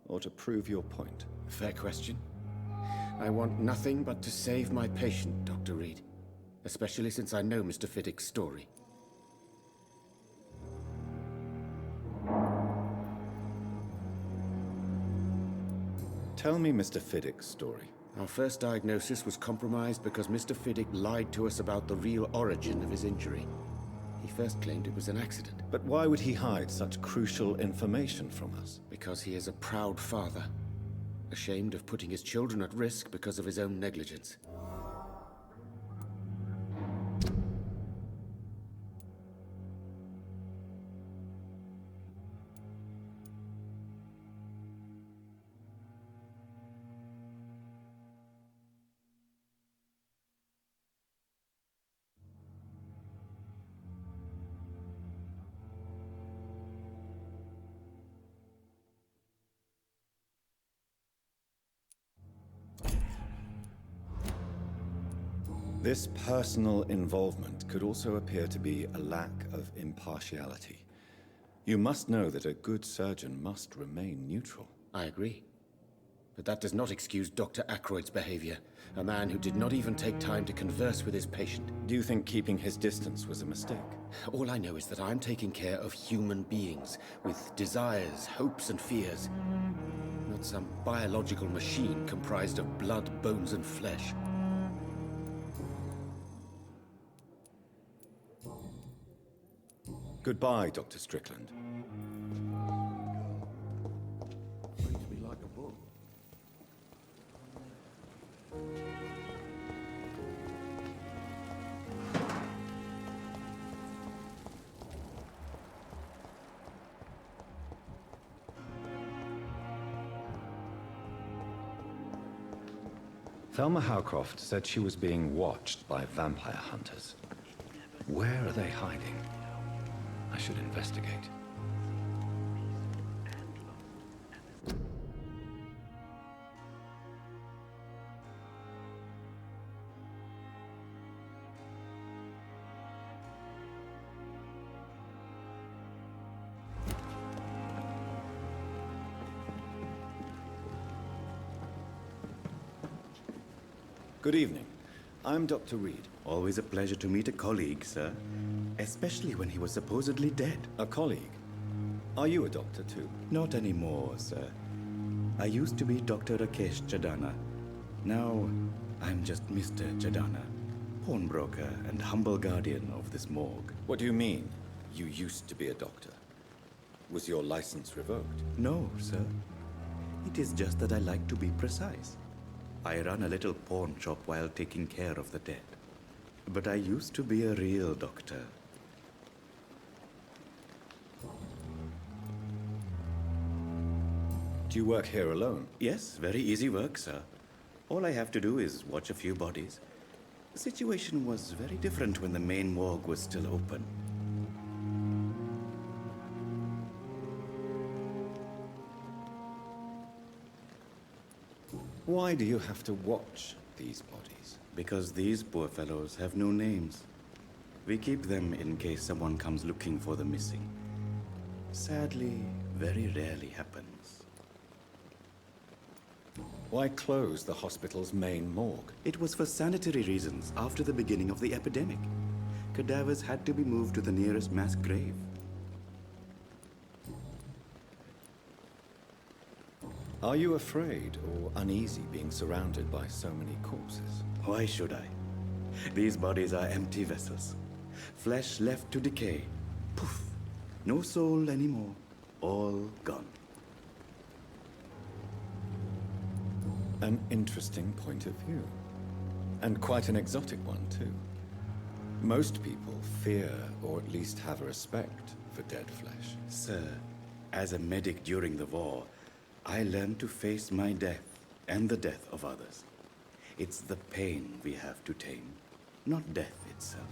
or to prove your point? Fair question. I want nothing but to save my patient, Dr. Reed. Especially since I know Mr. Fiddick's story. Tell me Mr. Fiddick's story. Our first diagnosis was compromised because Mr. Fiddick lied to us about the real origin of his injury. He first claimed it was an accident. But why would he hide such crucial information from us? Because he is a proud father, ashamed of putting his children at risk because of his own negligence. This personal involvement could also appear to be a lack of impartiality. You must know that a good surgeon must remain neutral. I agree. But that does not excuse Dr. Ackroyd's behavior, a man who did not even take time to converse with his patient. Do you think keeping his distance was a mistake? All I know is that I'm taking care of human beings, with desires, hopes, and fears. Not some biological machine comprised of blood, bones, and flesh. Goodbye, Dr. Strickland. Reads me like a book. Thelma Howcroft said she was being watched by vampire hunters. Where are they hiding? I should investigate. Good evening. I'm Dr. Reed. Always a pleasure to meet a colleague, sir. Especially when he was supposedly dead. A colleague? Are you a doctor too? Not anymore, sir. I used to be Dr. Rakesh Chadana. Now, I'm just Mr. Chadana, pawnbroker and humble guardian of this morgue. What do you mean, you used to be a doctor? Was your license revoked? No, sir. It is just that I like to be precise. I run a little pawn shop while taking care of the dead. But I used to be a real doctor. Do you work here alone? Yes, very easy work, sir. All I have to do is watch a few bodies. The situation was very different when the main morgue was still open. Why do you have to watch these bodies? Because these poor fellows have no names. We keep them in case someone comes looking for the missing. Sadly, very rarely happens. Why close the hospital's main morgue? It was for sanitary reasons after the beginning of the epidemic. Cadavers had to be moved to the nearest mass grave. Are you afraid or uneasy being surrounded by so many corpses? Why should I? These bodies are empty vessels. Flesh left to decay. Poof. No soul anymore. All gone. An interesting point of view. And quite an exotic one, too. Most people fear, or at least have a respect, for dead flesh. Sir, as a medic during the war, I learned to face my death and the death of others. It's the pain we have to tame, not death itself.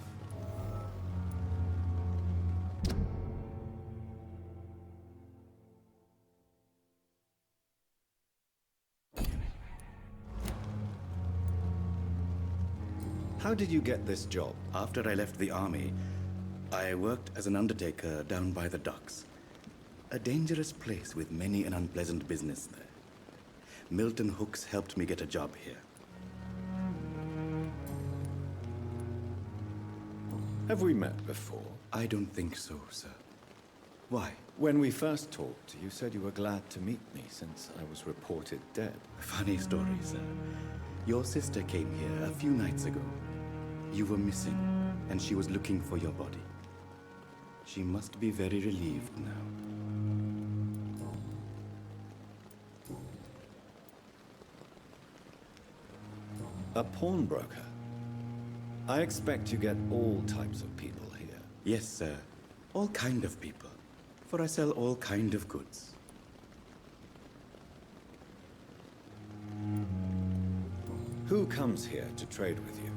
How did you get this job? After I left the army, I worked as an undertaker down by the docks. A dangerous place with many an unpleasant business there. Milton Hooks helped me get a job here. Have we met before? I don't think so, sir. Why? When we first talked, you said you were glad to meet me since I was reported dead. Funny story, sir. Your sister came here a few nights ago. You were missing, and she was looking for your body. She must be very relieved now. A pawnbroker? I expect you get all types of people here. Yes, sir. All kind of people. For I sell all kind of goods. Who comes here to trade with you?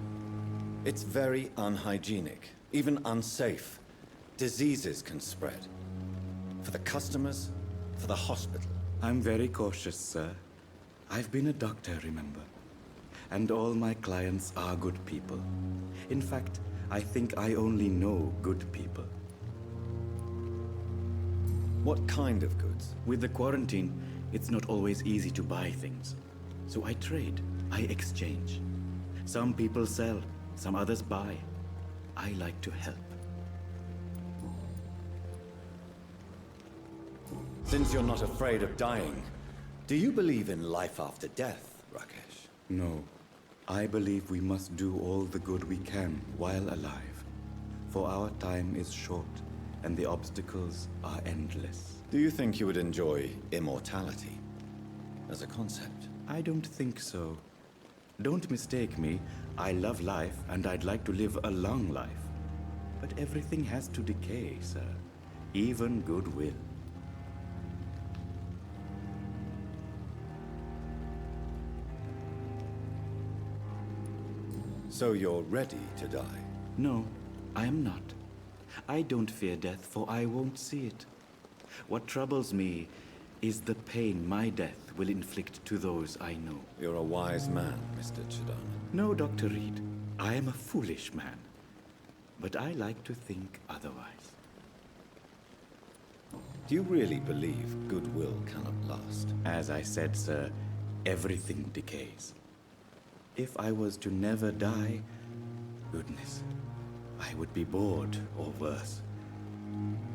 It's very unhygienic, even unsafe. Diseases can spread. For the customers, for the hospital. I'm very cautious, sir. I've been a doctor, remember? And all my clients are good people. In fact, I think I only know good people. What kind of goods? With the quarantine, it's not always easy to buy things. So I trade, I exchange. Some people sell, some others buy. I like to help. Since you're not afraid of dying, do you believe in life after death, Rakesh? No. I believe we must do all the good we can while alive. For our time is short, and the obstacles are endless. Do you think you would enjoy immortality as a concept? I don't think so. Don't mistake me. I love life, and I'd like to live a long life. But everything has to decay, sir. Even goodwill. So you're ready to die? No, I am not. I don't fear death, for I won't see it. What troubles me is the pain my death will inflict to those I know. You're a wise man, Mr. Chidana. No, Dr. Reed. I am a foolish man. But I like to think otherwise. Do you really believe goodwill cannot last? As I said, sir, everything decays. If I was to never die, goodness, I would be bored or worse.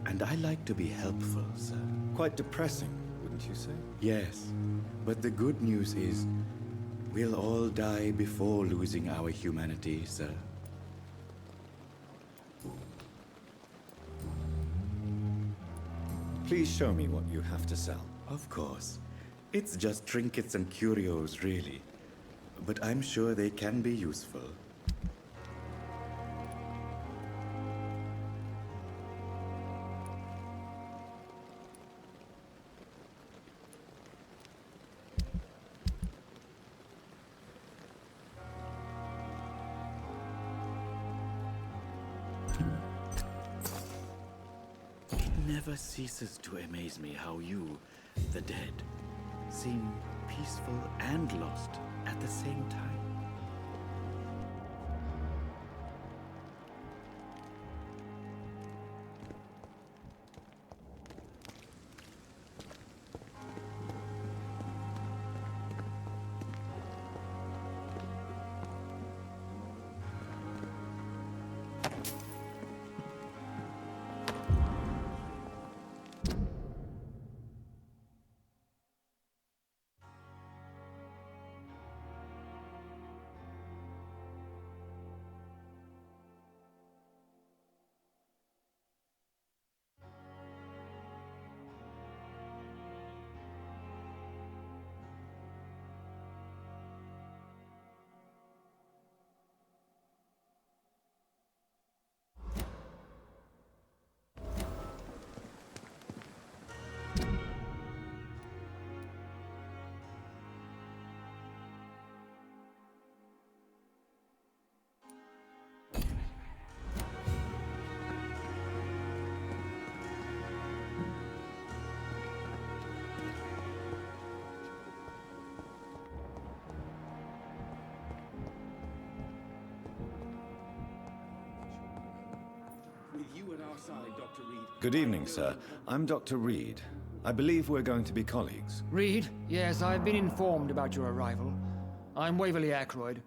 And I like to be helpful, sir. Quite depressing, wouldn't you say? Yes, but the good news is, we'll all die before losing our humanity, sir. Please show me what you have to sell. Of course. It's just trinkets and curios, really. But I'm sure they can be useful. It never ceases to amaze me how you, the dead, seem peaceful and lost at the same time. side, Dr. Reed. Good evening, sir. I'm Dr. Reed. I believe we're going to be colleagues. Reed? Yes, I've been informed about your arrival. I'm Waverly Ackroyd.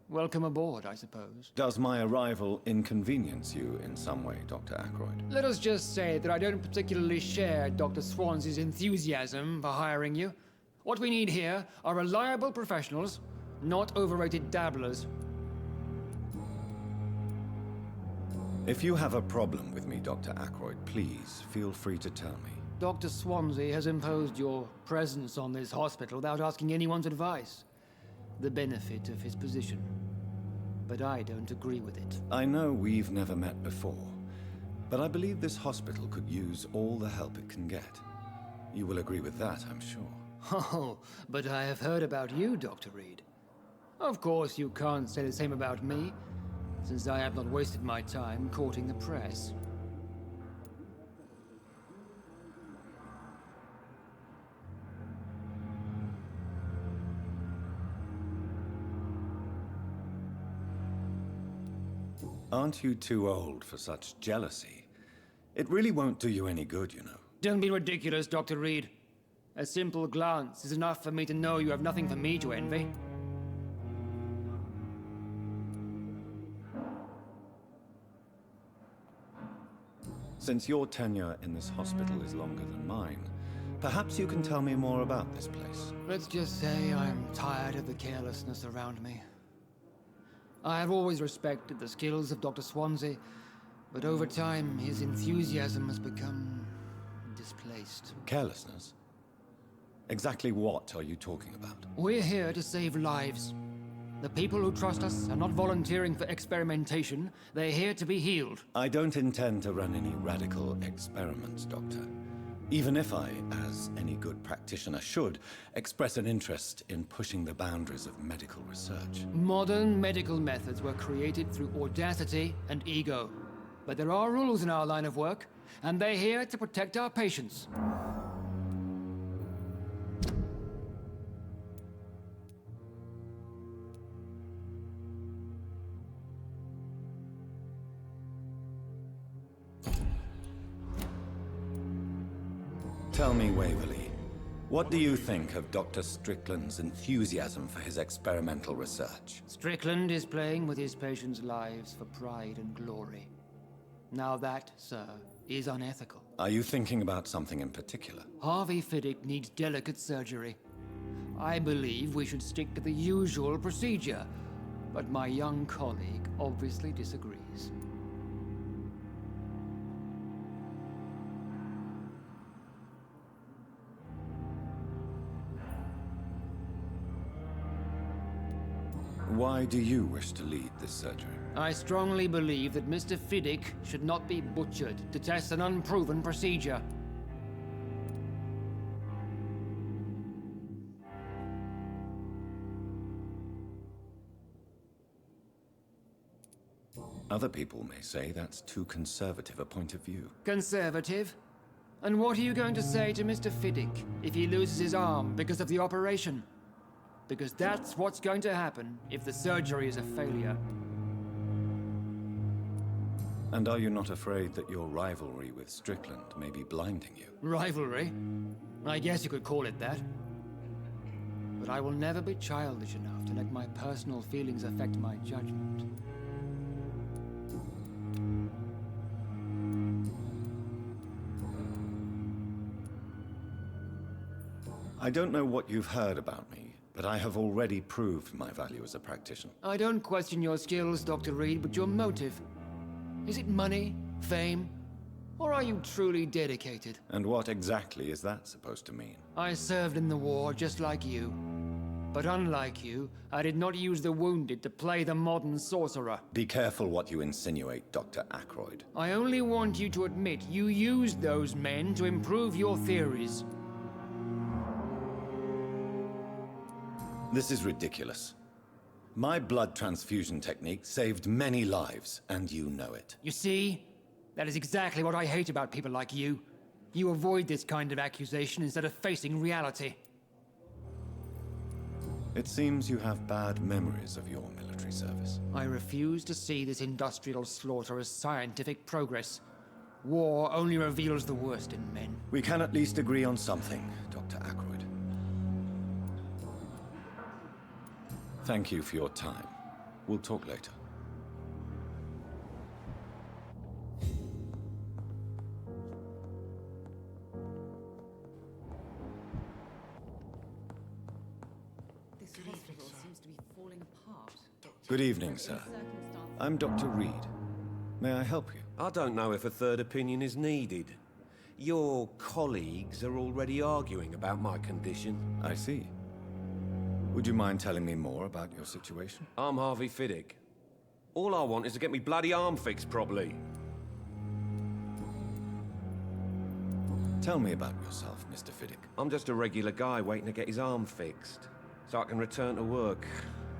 Welcome aboard, I suppose. Does my arrival inconvenience you in some way, Dr. Ackroyd? Let us just say that I don't particularly share Dr. Swansea's enthusiasm for hiring you. What we need here are reliable professionals, not overrated dabblers. If you have a problem with me, Dr. Ackroyd, please feel free to tell me. Dr. Swansea has imposed your presence on this hospital without asking anyone's advice. The benefit of his position. But I don't agree with it. I know we've never met before, but I believe this hospital could use all the help it can get. You will agree with that, I'm sure. Oh, but I have heard about you, Dr. Reed. Of course, you can't say the same about me, since I have not wasted my time courting the press. Aren't you too old for such jealousy? It really won't do you any good, you know. Don't be ridiculous, Dr. Reed. A simple glance is enough for me to know you have nothing for me to envy. Since your tenure in this hospital is longer than mine, perhaps you can tell me more about this place. Let's just say I'm tired of the carelessness around me. I have always respected the skills of Dr. Swansea, but over time his enthusiasm has become displaced. Carelessness? Exactly what are you talking about? We're here to save lives. The people who trust us are not volunteering for experimentation. They're here to be healed. I don't intend to run any radical experiments, Doctor. Even if I, as any good practitioner should, express an interest in pushing the boundaries of medical research. Modern medical methods were created through audacity and ego. But there are rules in our line of work, and they're here to protect our patients. Tell me, Waverly, what do you think of Dr. Strickland's enthusiasm for his experimental research? Strickland is playing with his patients' lives for pride and glory. Now that, sir, is unethical. Are you thinking about something in particular? Harvey Fiddick needs delicate surgery. I believe we should stick to the usual procedure, but my young colleague obviously disagrees. Why do you wish to lead this surgery? I strongly believe that Mr. Fiddick should not be butchered to test an unproven procedure. Other people may say that's too conservative a point of view. Conservative? And what are you going to say to Mr. Fiddick if he loses his arm because of the operation? Because that's what's going to happen if the surgery is a failure. And are you not afraid that your rivalry with Strickland may be blinding you? Rivalry? I guess you could call it that. But I will never be childish enough to let my personal feelings affect my judgment. I don't know what you've heard about me, but I have already proved my value as a practitioner. I don't question your skills, Dr. Reed, but your motive. Is it money, fame, or are you truly dedicated? And what exactly is that supposed to mean? I served in the war just like you. But unlike you, I did not use the wounded to play the modern sorcerer. Be careful what you insinuate, Dr. Ackroyd. I only want you to admit you used those men to improve your theories. This is ridiculous. My blood transfusion technique saved many lives, and you know it. You see? That is exactly what I hate about people like you. You avoid this kind of accusation instead of facing reality. It seems you have bad memories of your military service. I refuse to see this industrial slaughter as scientific progress. War only reveals the worst in men. We can at least agree on something, Dr. Ackroyd. Thank you for your time. We'll talk later. This hospital seems to be falling apart. Good evening, sir. I'm Dr. Reed. May I help you? I don't know if a third opinion is needed. Your colleagues are already arguing about my condition. I see. Would you mind telling me more about your situation? I'm Harvey Fiddick. All I want is to get me bloody arm fixed properly. Tell me about yourself, Mr. Fiddick. I'm just a regular guy waiting to get his arm fixed, so I can return to work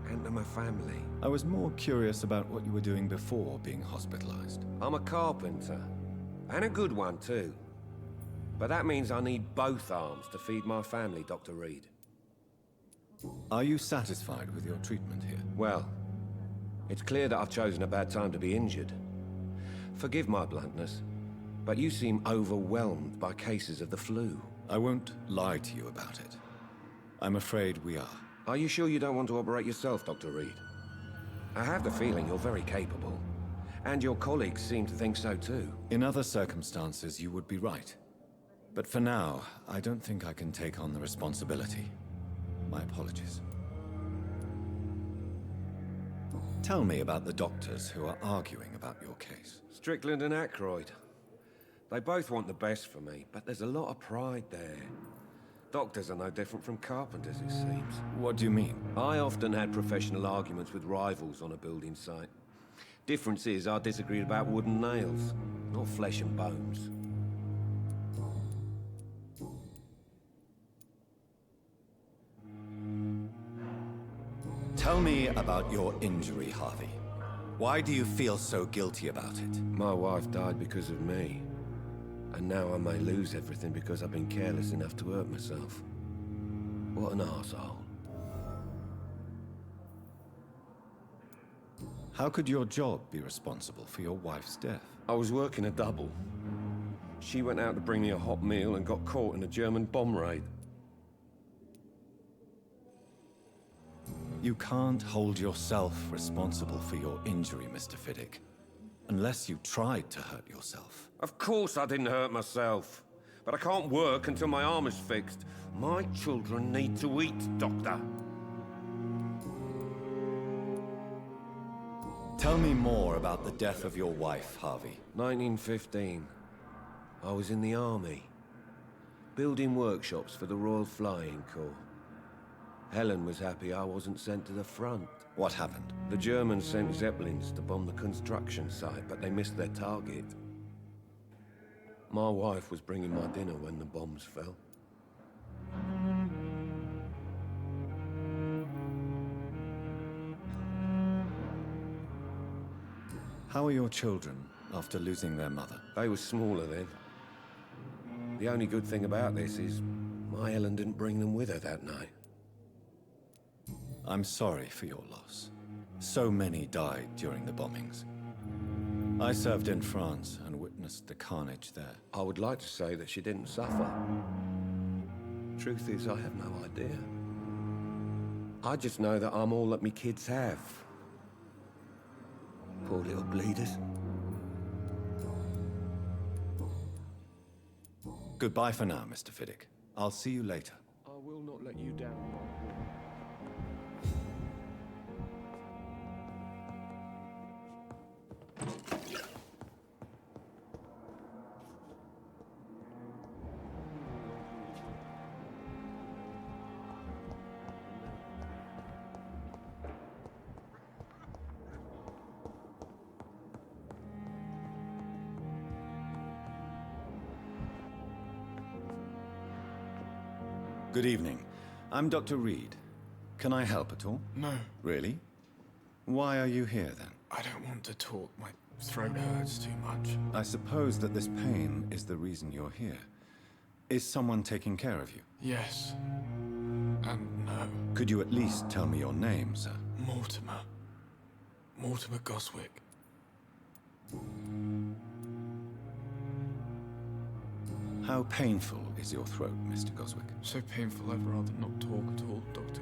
and to my family. I was more curious about what you were doing before being hospitalized. I'm a carpenter, and a good one too. But that means I need both arms to feed my family, Dr. Reed. Are you satisfied with your treatment here? Well, it's clear that I've chosen a bad time to be injured. Forgive my bluntness, but you seem overwhelmed by cases of the flu. I won't lie to you about it. I'm afraid we are. Are you sure you don't want to operate yourself, Dr. Reed? I have the feeling you're very capable, and your colleagues seem to think so too. In other circumstances, you would be right. But for now, I don't think I can take on the responsibility. My apologies. Tell me about the doctors who are arguing about your case. Strickland and Ackroyd. They both want the best for me, but there's a lot of pride there. Doctors are no different from carpenters, it seems. What do you mean? I often had professional arguments with rivals on a building site. Difference is, I disagreed about wooden nails, not flesh and bones. Tell me about your injury, Harvey. Why do you feel so guilty about it? My wife died because of me. And now I may lose everything because I've been careless enough to hurt myself. What an arsehole. How could your job be responsible for your wife's death? I was working a double. She went out to bring me a hot meal and got caught in a German bomb raid. You can't hold yourself responsible for your injury, Mr. Fiddick. Unless you tried to hurt yourself. Of course I didn't hurt myself. But I can't work until my arm is fixed. My children need to eat, Doctor. Tell me more about the death of your wife, Harvey. 1915. I was in the army. Building workshops for the Royal Flying Corps. Helen was happy I wasn't sent to the front. What happened? The Germans sent Zeppelins to bomb the construction site, but they missed their target. My wife was bringing my dinner when the bombs fell. How are your children after losing their mother? They were smaller then. The only good thing about this is my Helen didn't bring them with her that night. I'm sorry for your loss. So many died during the bombings. I served in France and witnessed the carnage there. I would like to say that she didn't suffer. Truth is, I have no idea. I just know that I'm all that me kids have. Poor little bleeders. Goodbye for now, Mr. Fiddick. I'll see you later. I will not let you down. Good evening. I'm Dr. Reed. Can I help at all? No. Really? Why are you here then? I don't want to talk. My throat hurts too much. I suppose that this pain is the reason you're here. Is someone taking care of you? Yes. And no. Could you at least tell me your name, sir? Mortimer. Mortimer Goswick. How painful is your throat, Mr. Goswick? So painful I'd rather not talk at all, Doctor.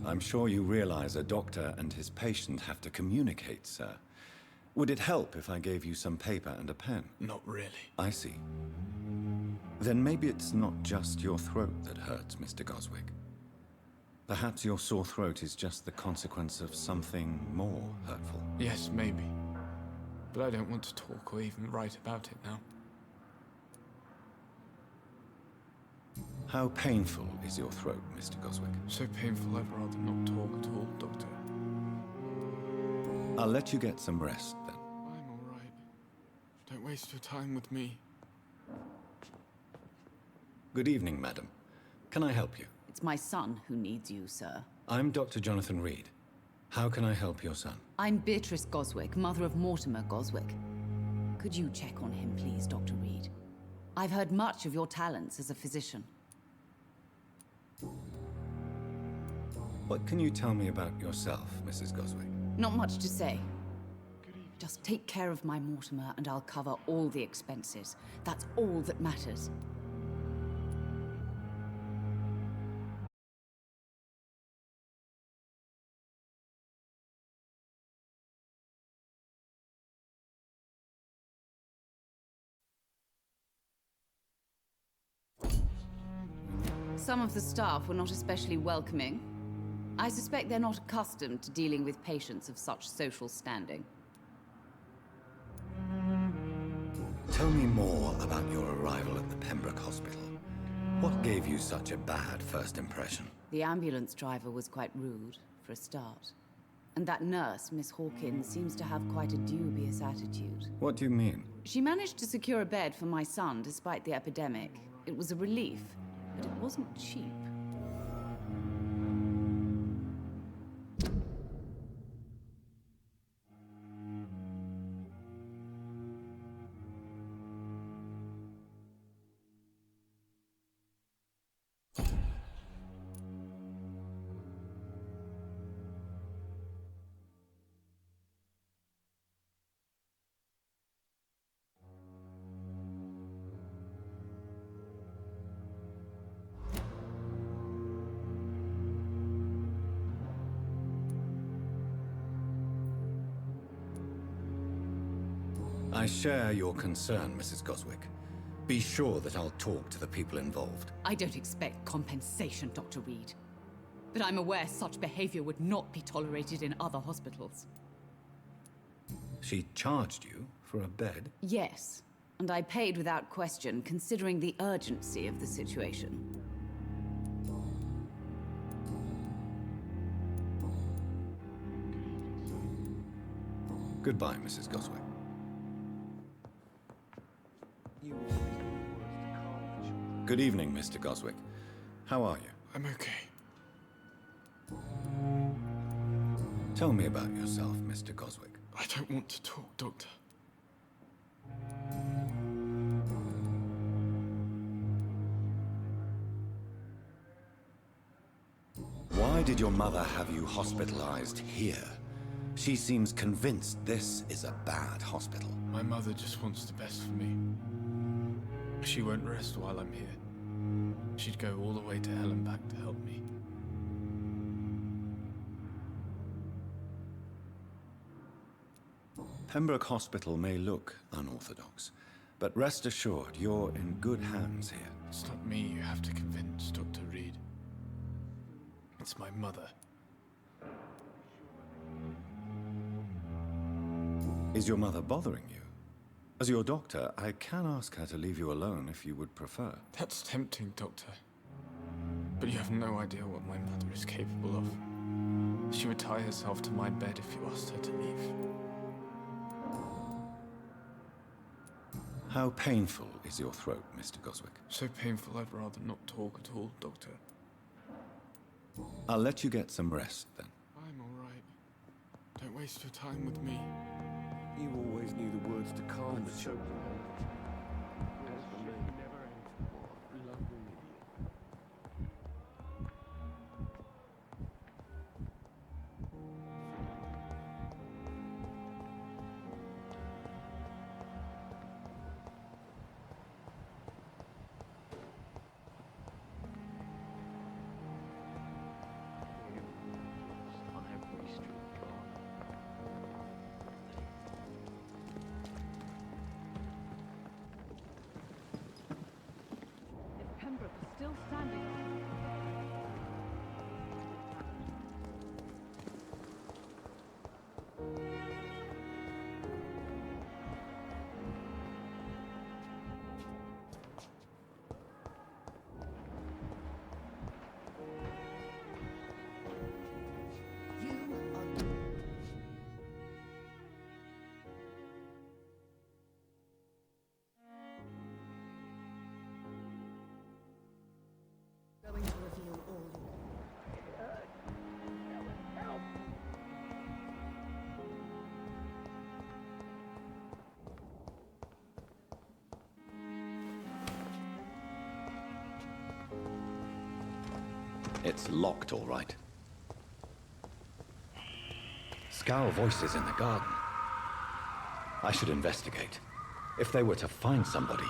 I'm sure you realize a doctor and his patient have to communicate, sir. Would it help if I gave you some paper and a pen? Not really. I see. Then maybe it's not just your throat that hurts, Mr. Goswick. Perhaps your sore throat is just the consequence of something more hurtful. Yes, maybe. But I don't want to talk or even write about it now. How painful is your throat, Mr. Goswick? So painful I'd rather not talk at all, Doctor. I'll let you get some rest, then. I'm all right. Don't waste your time with me. Good evening, madam. Can I help you? It's my son who needs you, sir. I'm Dr. Jonathan Reid. How can I help your son? I'm Beatrice Goswick, mother of Mortimer Goswick. Could you check on him, please, Dr. Reid? I've heard much of your talents as a physician. What can you tell me about yourself, Mrs. Goswick? Not much to say. Just take care of my Mortimer and I'll cover all the expenses. That's all that matters. Some of the staff were not especially welcoming. I suspect they're not accustomed to dealing with patients of such social standing. Tell me more about your arrival at the Pembroke Hospital. What gave you such a bad first impression? The ambulance driver was quite rude, for a start. And that nurse, Miss Hawkins, seems to have quite a dubious attitude. What do you mean? She managed to secure a bed for my son despite the epidemic. It was a relief, but it wasn't cheap. I share your concern, Mrs. Goswick. Be sure that I'll talk to the people involved. I don't expect compensation, Dr. Reid. But I'm aware such behavior would not be tolerated in other hospitals. She charged you for a bed? Yes, and I paid without question, considering the urgency of the situation. Goodbye, Mrs. Goswick. Good evening, Mr. Goswick. How are you? I'm okay. Tell me about yourself, Mr. Goswick. I don't want to talk, Doctor. Why did your mother have you hospitalized here? She seems convinced this is a bad hospital. My mother just wants the best for me. She won't rest while I'm here. She'd go all the way to hell and back to help me. Pembroke Hospital may look unorthodox, but rest assured you're in good hands here. It's not me you have to convince, Dr. Reid. It's my mother. Is your mother bothering you? As your doctor, I can ask her to leave you alone if you would prefer. That's tempting, Doctor. But you have no idea what my mother is capable of. She would tie herself to my bed if you asked her to leave. How painful is your throat, Mr. Goswick? So painful I'd rather not talk at all, Doctor. I'll let you get some rest, then. I'm all right. Don't waste your time with me. You always knew the words to calm the choke. It's locked, all right. Scowl voices in the garden. I should investigate. If they were to find somebody.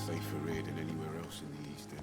Safer here than anywhere else in the East End.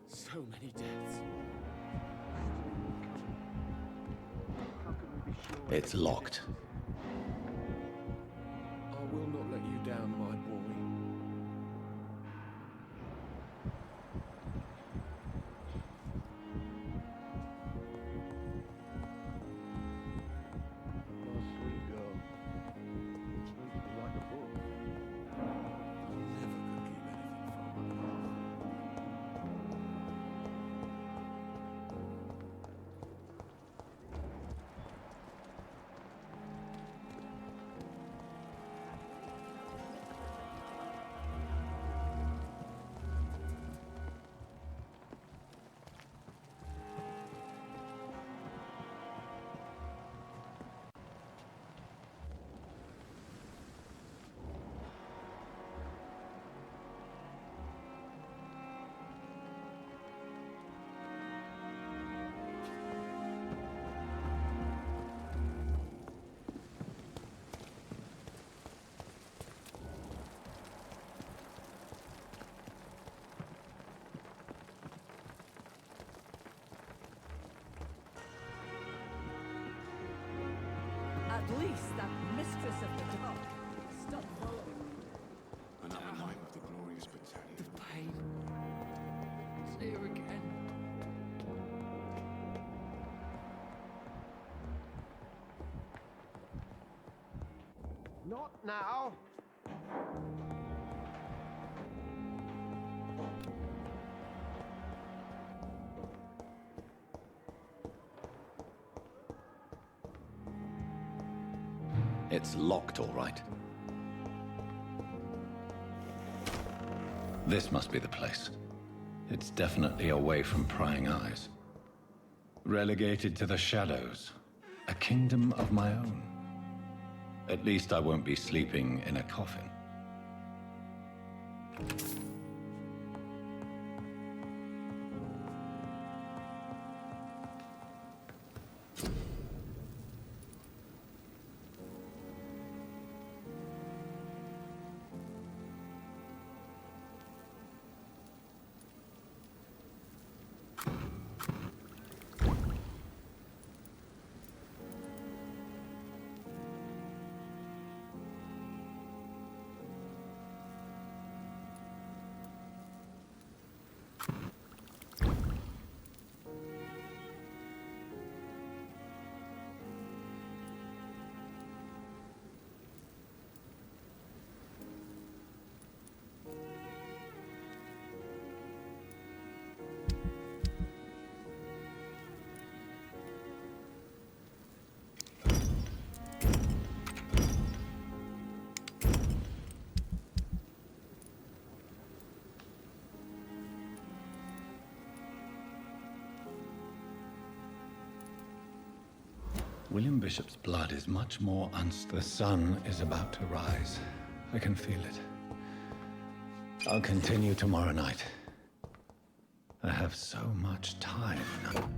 So many deaths. It's locked. I will not let you down, my boy. My sweet girl. Sweet like a book. Never could keep anything from her. At least that mistress of the dark stopped following me. Another night of the glorious battalion. The pain. It's here again. Not now. It's locked, all right. This must be the place. It's definitely away from prying eyes. Relegated to the shadows. A kingdom of my own. At least I won't be sleeping in a coffin. William Bishop's blood is much more The sun is about to rise. I can feel it. I'll continue tomorrow night. I have so much time now.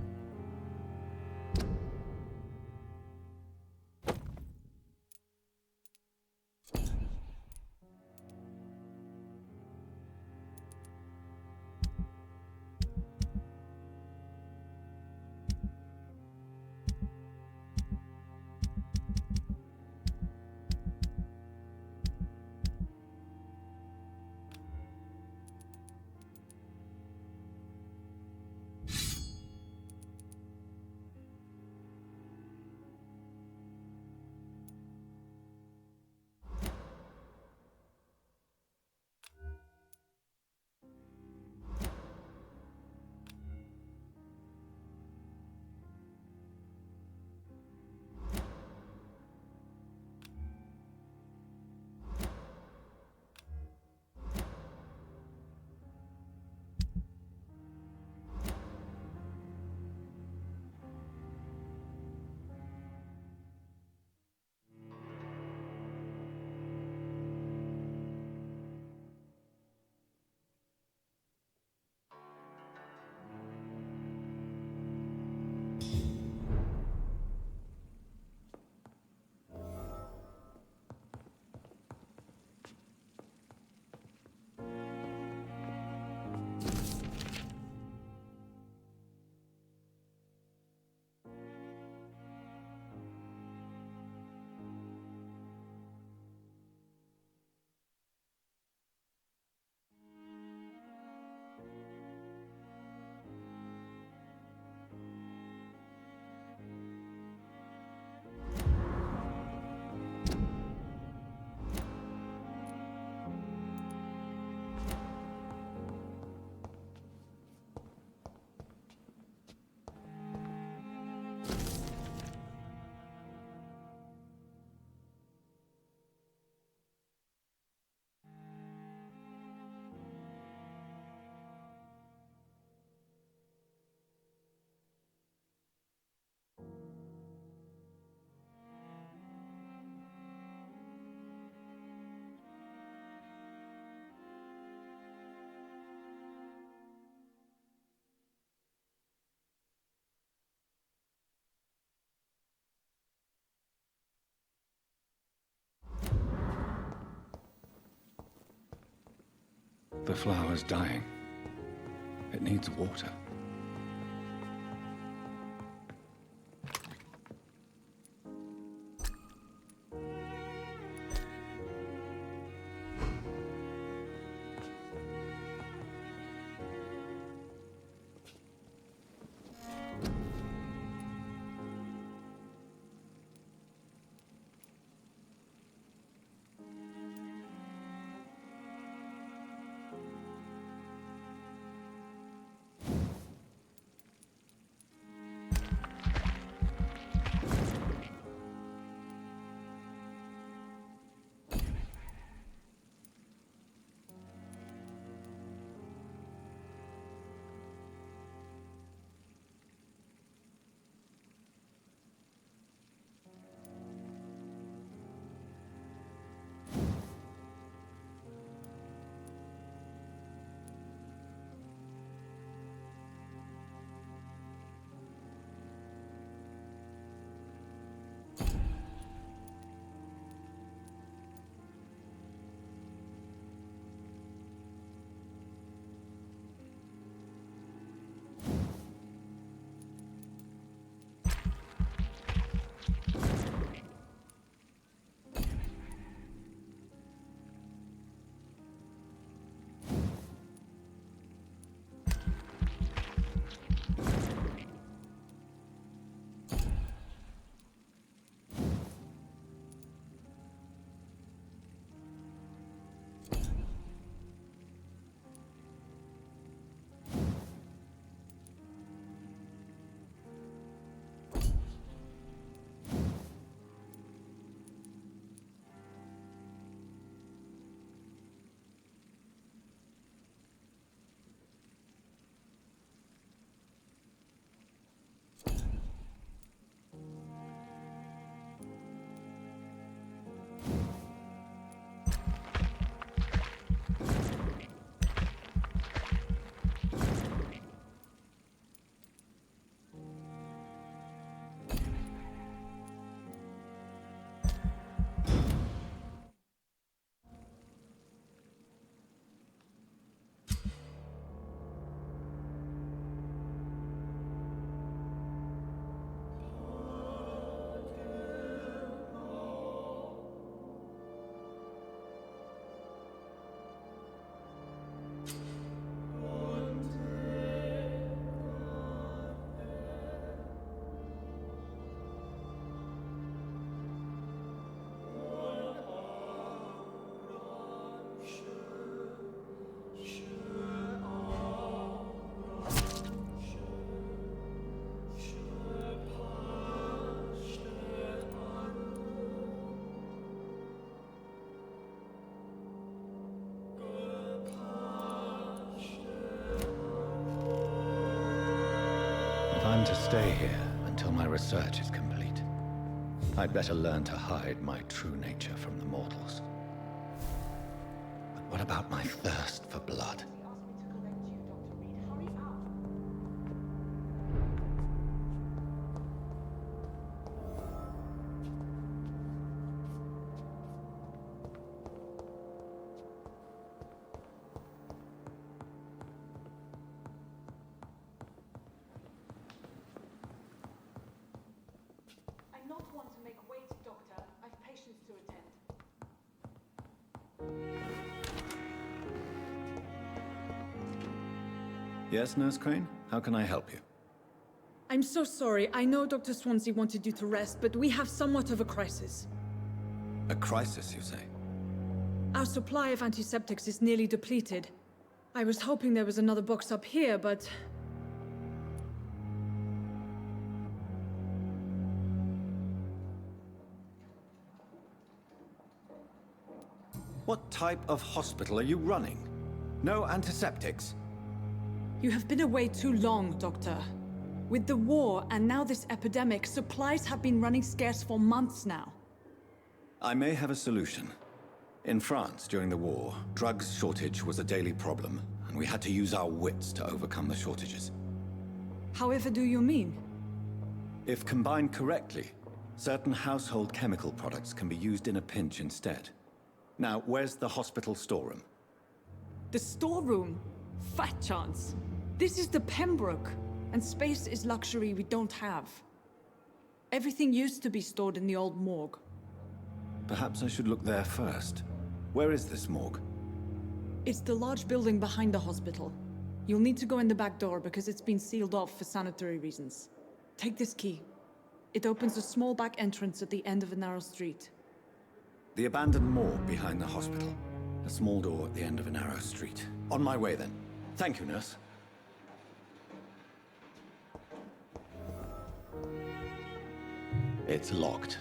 The flower's dying. It needs water. I'm to stay here until my research is complete. I'd better learn to hide my true nature from the mortals. But what about my thirst for blood? Yes, Nurse Crane? How can I help you? I'm so sorry. I know Dr. Swansea wanted you to rest, but we have somewhat of a crisis. A crisis, you say? Our supply of antiseptics is nearly depleted. I was hoping there was another box up here, but... What type of hospital are you running? No antiseptics? You have been away too long, Doctor. With the war and now this epidemic, supplies have been running scarce for months now. I may have a solution. In France, during the war, drugs shortage was a daily problem, and we had to use our wits to overcome the shortages. However do you mean? If combined correctly, certain household chemical products can be used in a pinch instead. Now, where's the hospital storeroom? The storeroom? Fat chance. This is the Pembroke, and space is luxury we don't have. Everything used to be stored in the old morgue. Perhaps I should look there first. Where is this morgue? It's the large building behind the hospital. You'll need to go in the back door because it's been sealed off for sanitary reasons. Take this key. It opens a small back entrance at the end of a narrow street. The abandoned morgue behind the hospital. A small door at the end of a narrow street. On my way then. Thank you, nurse. It's locked.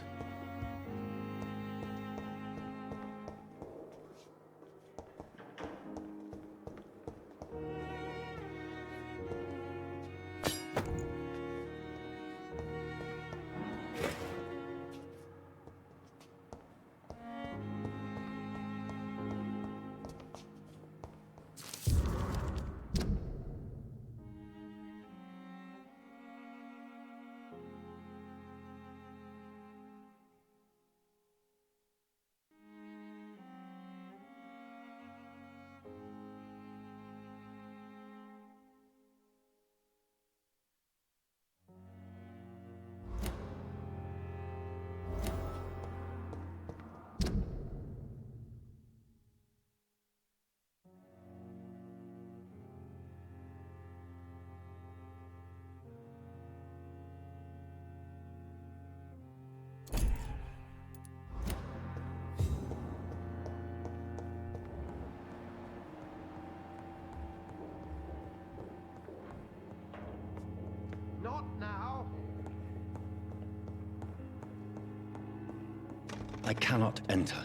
Not now. I cannot enter.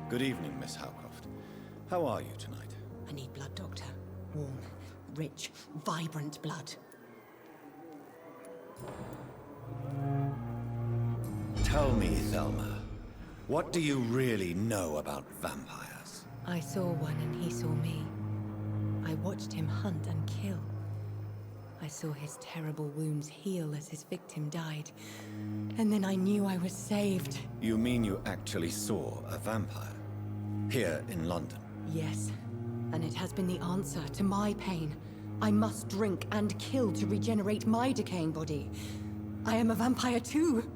Good evening, Miss Howcroft. How are you tonight? I need blood, Doctor. Warm, rich, vibrant blood. Tell me, Thelma, what do you really know about vampires? I saw one and he saw me. I watched him hunt and kill. I saw his terrible wounds heal as his victim died. And then I knew I was saved. You mean you actually saw a vampire? Here in London? Yes. And it has been the answer to my pain. I must drink and kill to regenerate my decaying body. I am a vampire too.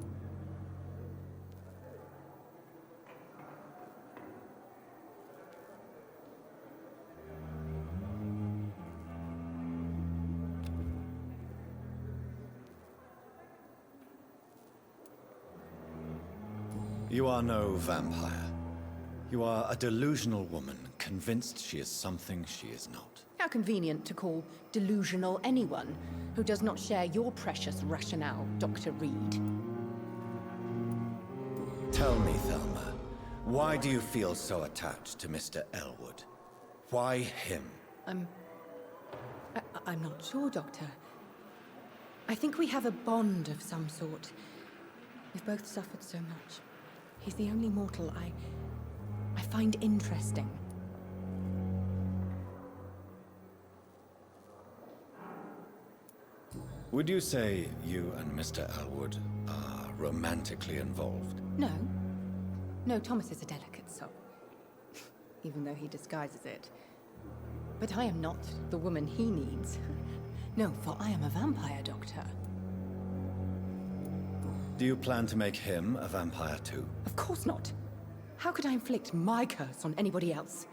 You are no vampire. You are a delusional woman, convinced she is something she is not. How convenient to call delusional anyone who does not share your precious rationale, Dr. Reed. Tell me, Thelma, why do you feel so attached to Mr. Elwood? Why him? I'm not sure, Doctor. I think we have a bond of some sort. We've both suffered so much. He's the only mortal I find interesting. Would you say you and Mr. Elwood are romantically involved? No. No, Thomas is a delicate soul. Even though he disguises it. But I am not the woman he needs. No, for I am a vampire, Doctor. Do you plan to make him a vampire too? Of course not. How could I inflict my curse on anybody else?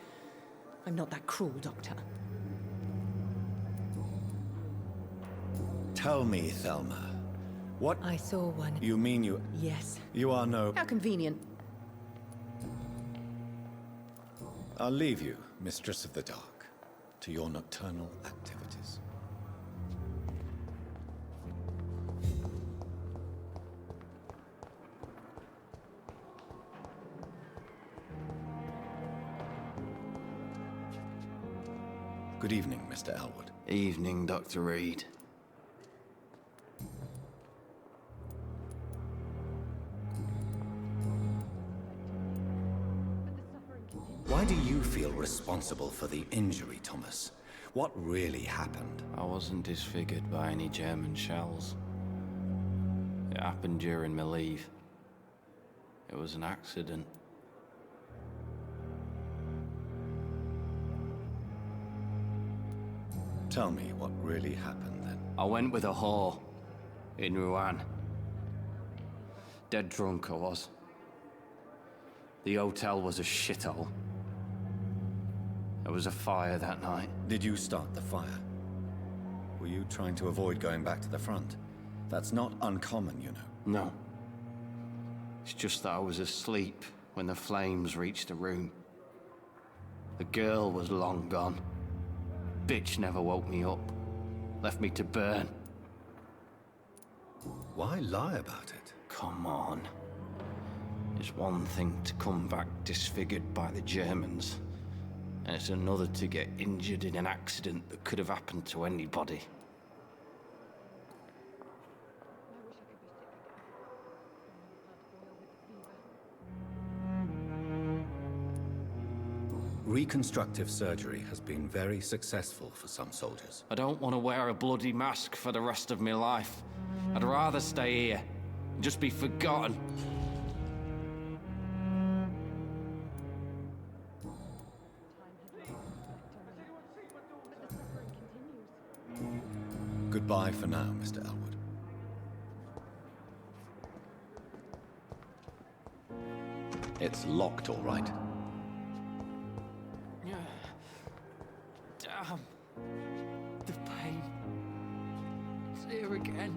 I'm not that cruel, Doctor. Tell me, Thelma, what— I saw one. You mean you— Yes. You are no— How convenient. I'll leave you, Mistress of the Dark, to your nocturnal activities. Good evening, Mr. Elwood. Evening, Dr. Reid. Why do you feel responsible for the injury, Thomas? What really happened? I wasn't disfigured by any German shells. It happened during my leave. It was an accident. Tell me what really happened then. I went with a whore in Rouen. Dead drunk I was. The hotel was a shithole. There was a fire that night. Did you start the fire? Were you trying to avoid going back to the front? That's not uncommon, you know. No. It's just that I was asleep when the flames reached the room. The girl was long gone. Bitch never woke me up. Left me to burn. Why lie about it? Come on. It's one thing to come back disfigured by the Germans, and it's another to get injured in an accident that could have happened to anybody. Reconstructive surgery has been very successful for some soldiers. I don't want to wear a bloody mask for the rest of my life. I'd rather stay here and just be forgotten. Goodbye for now, Mr. Elwood. It's locked, all right. Damn. The pain. It's here again.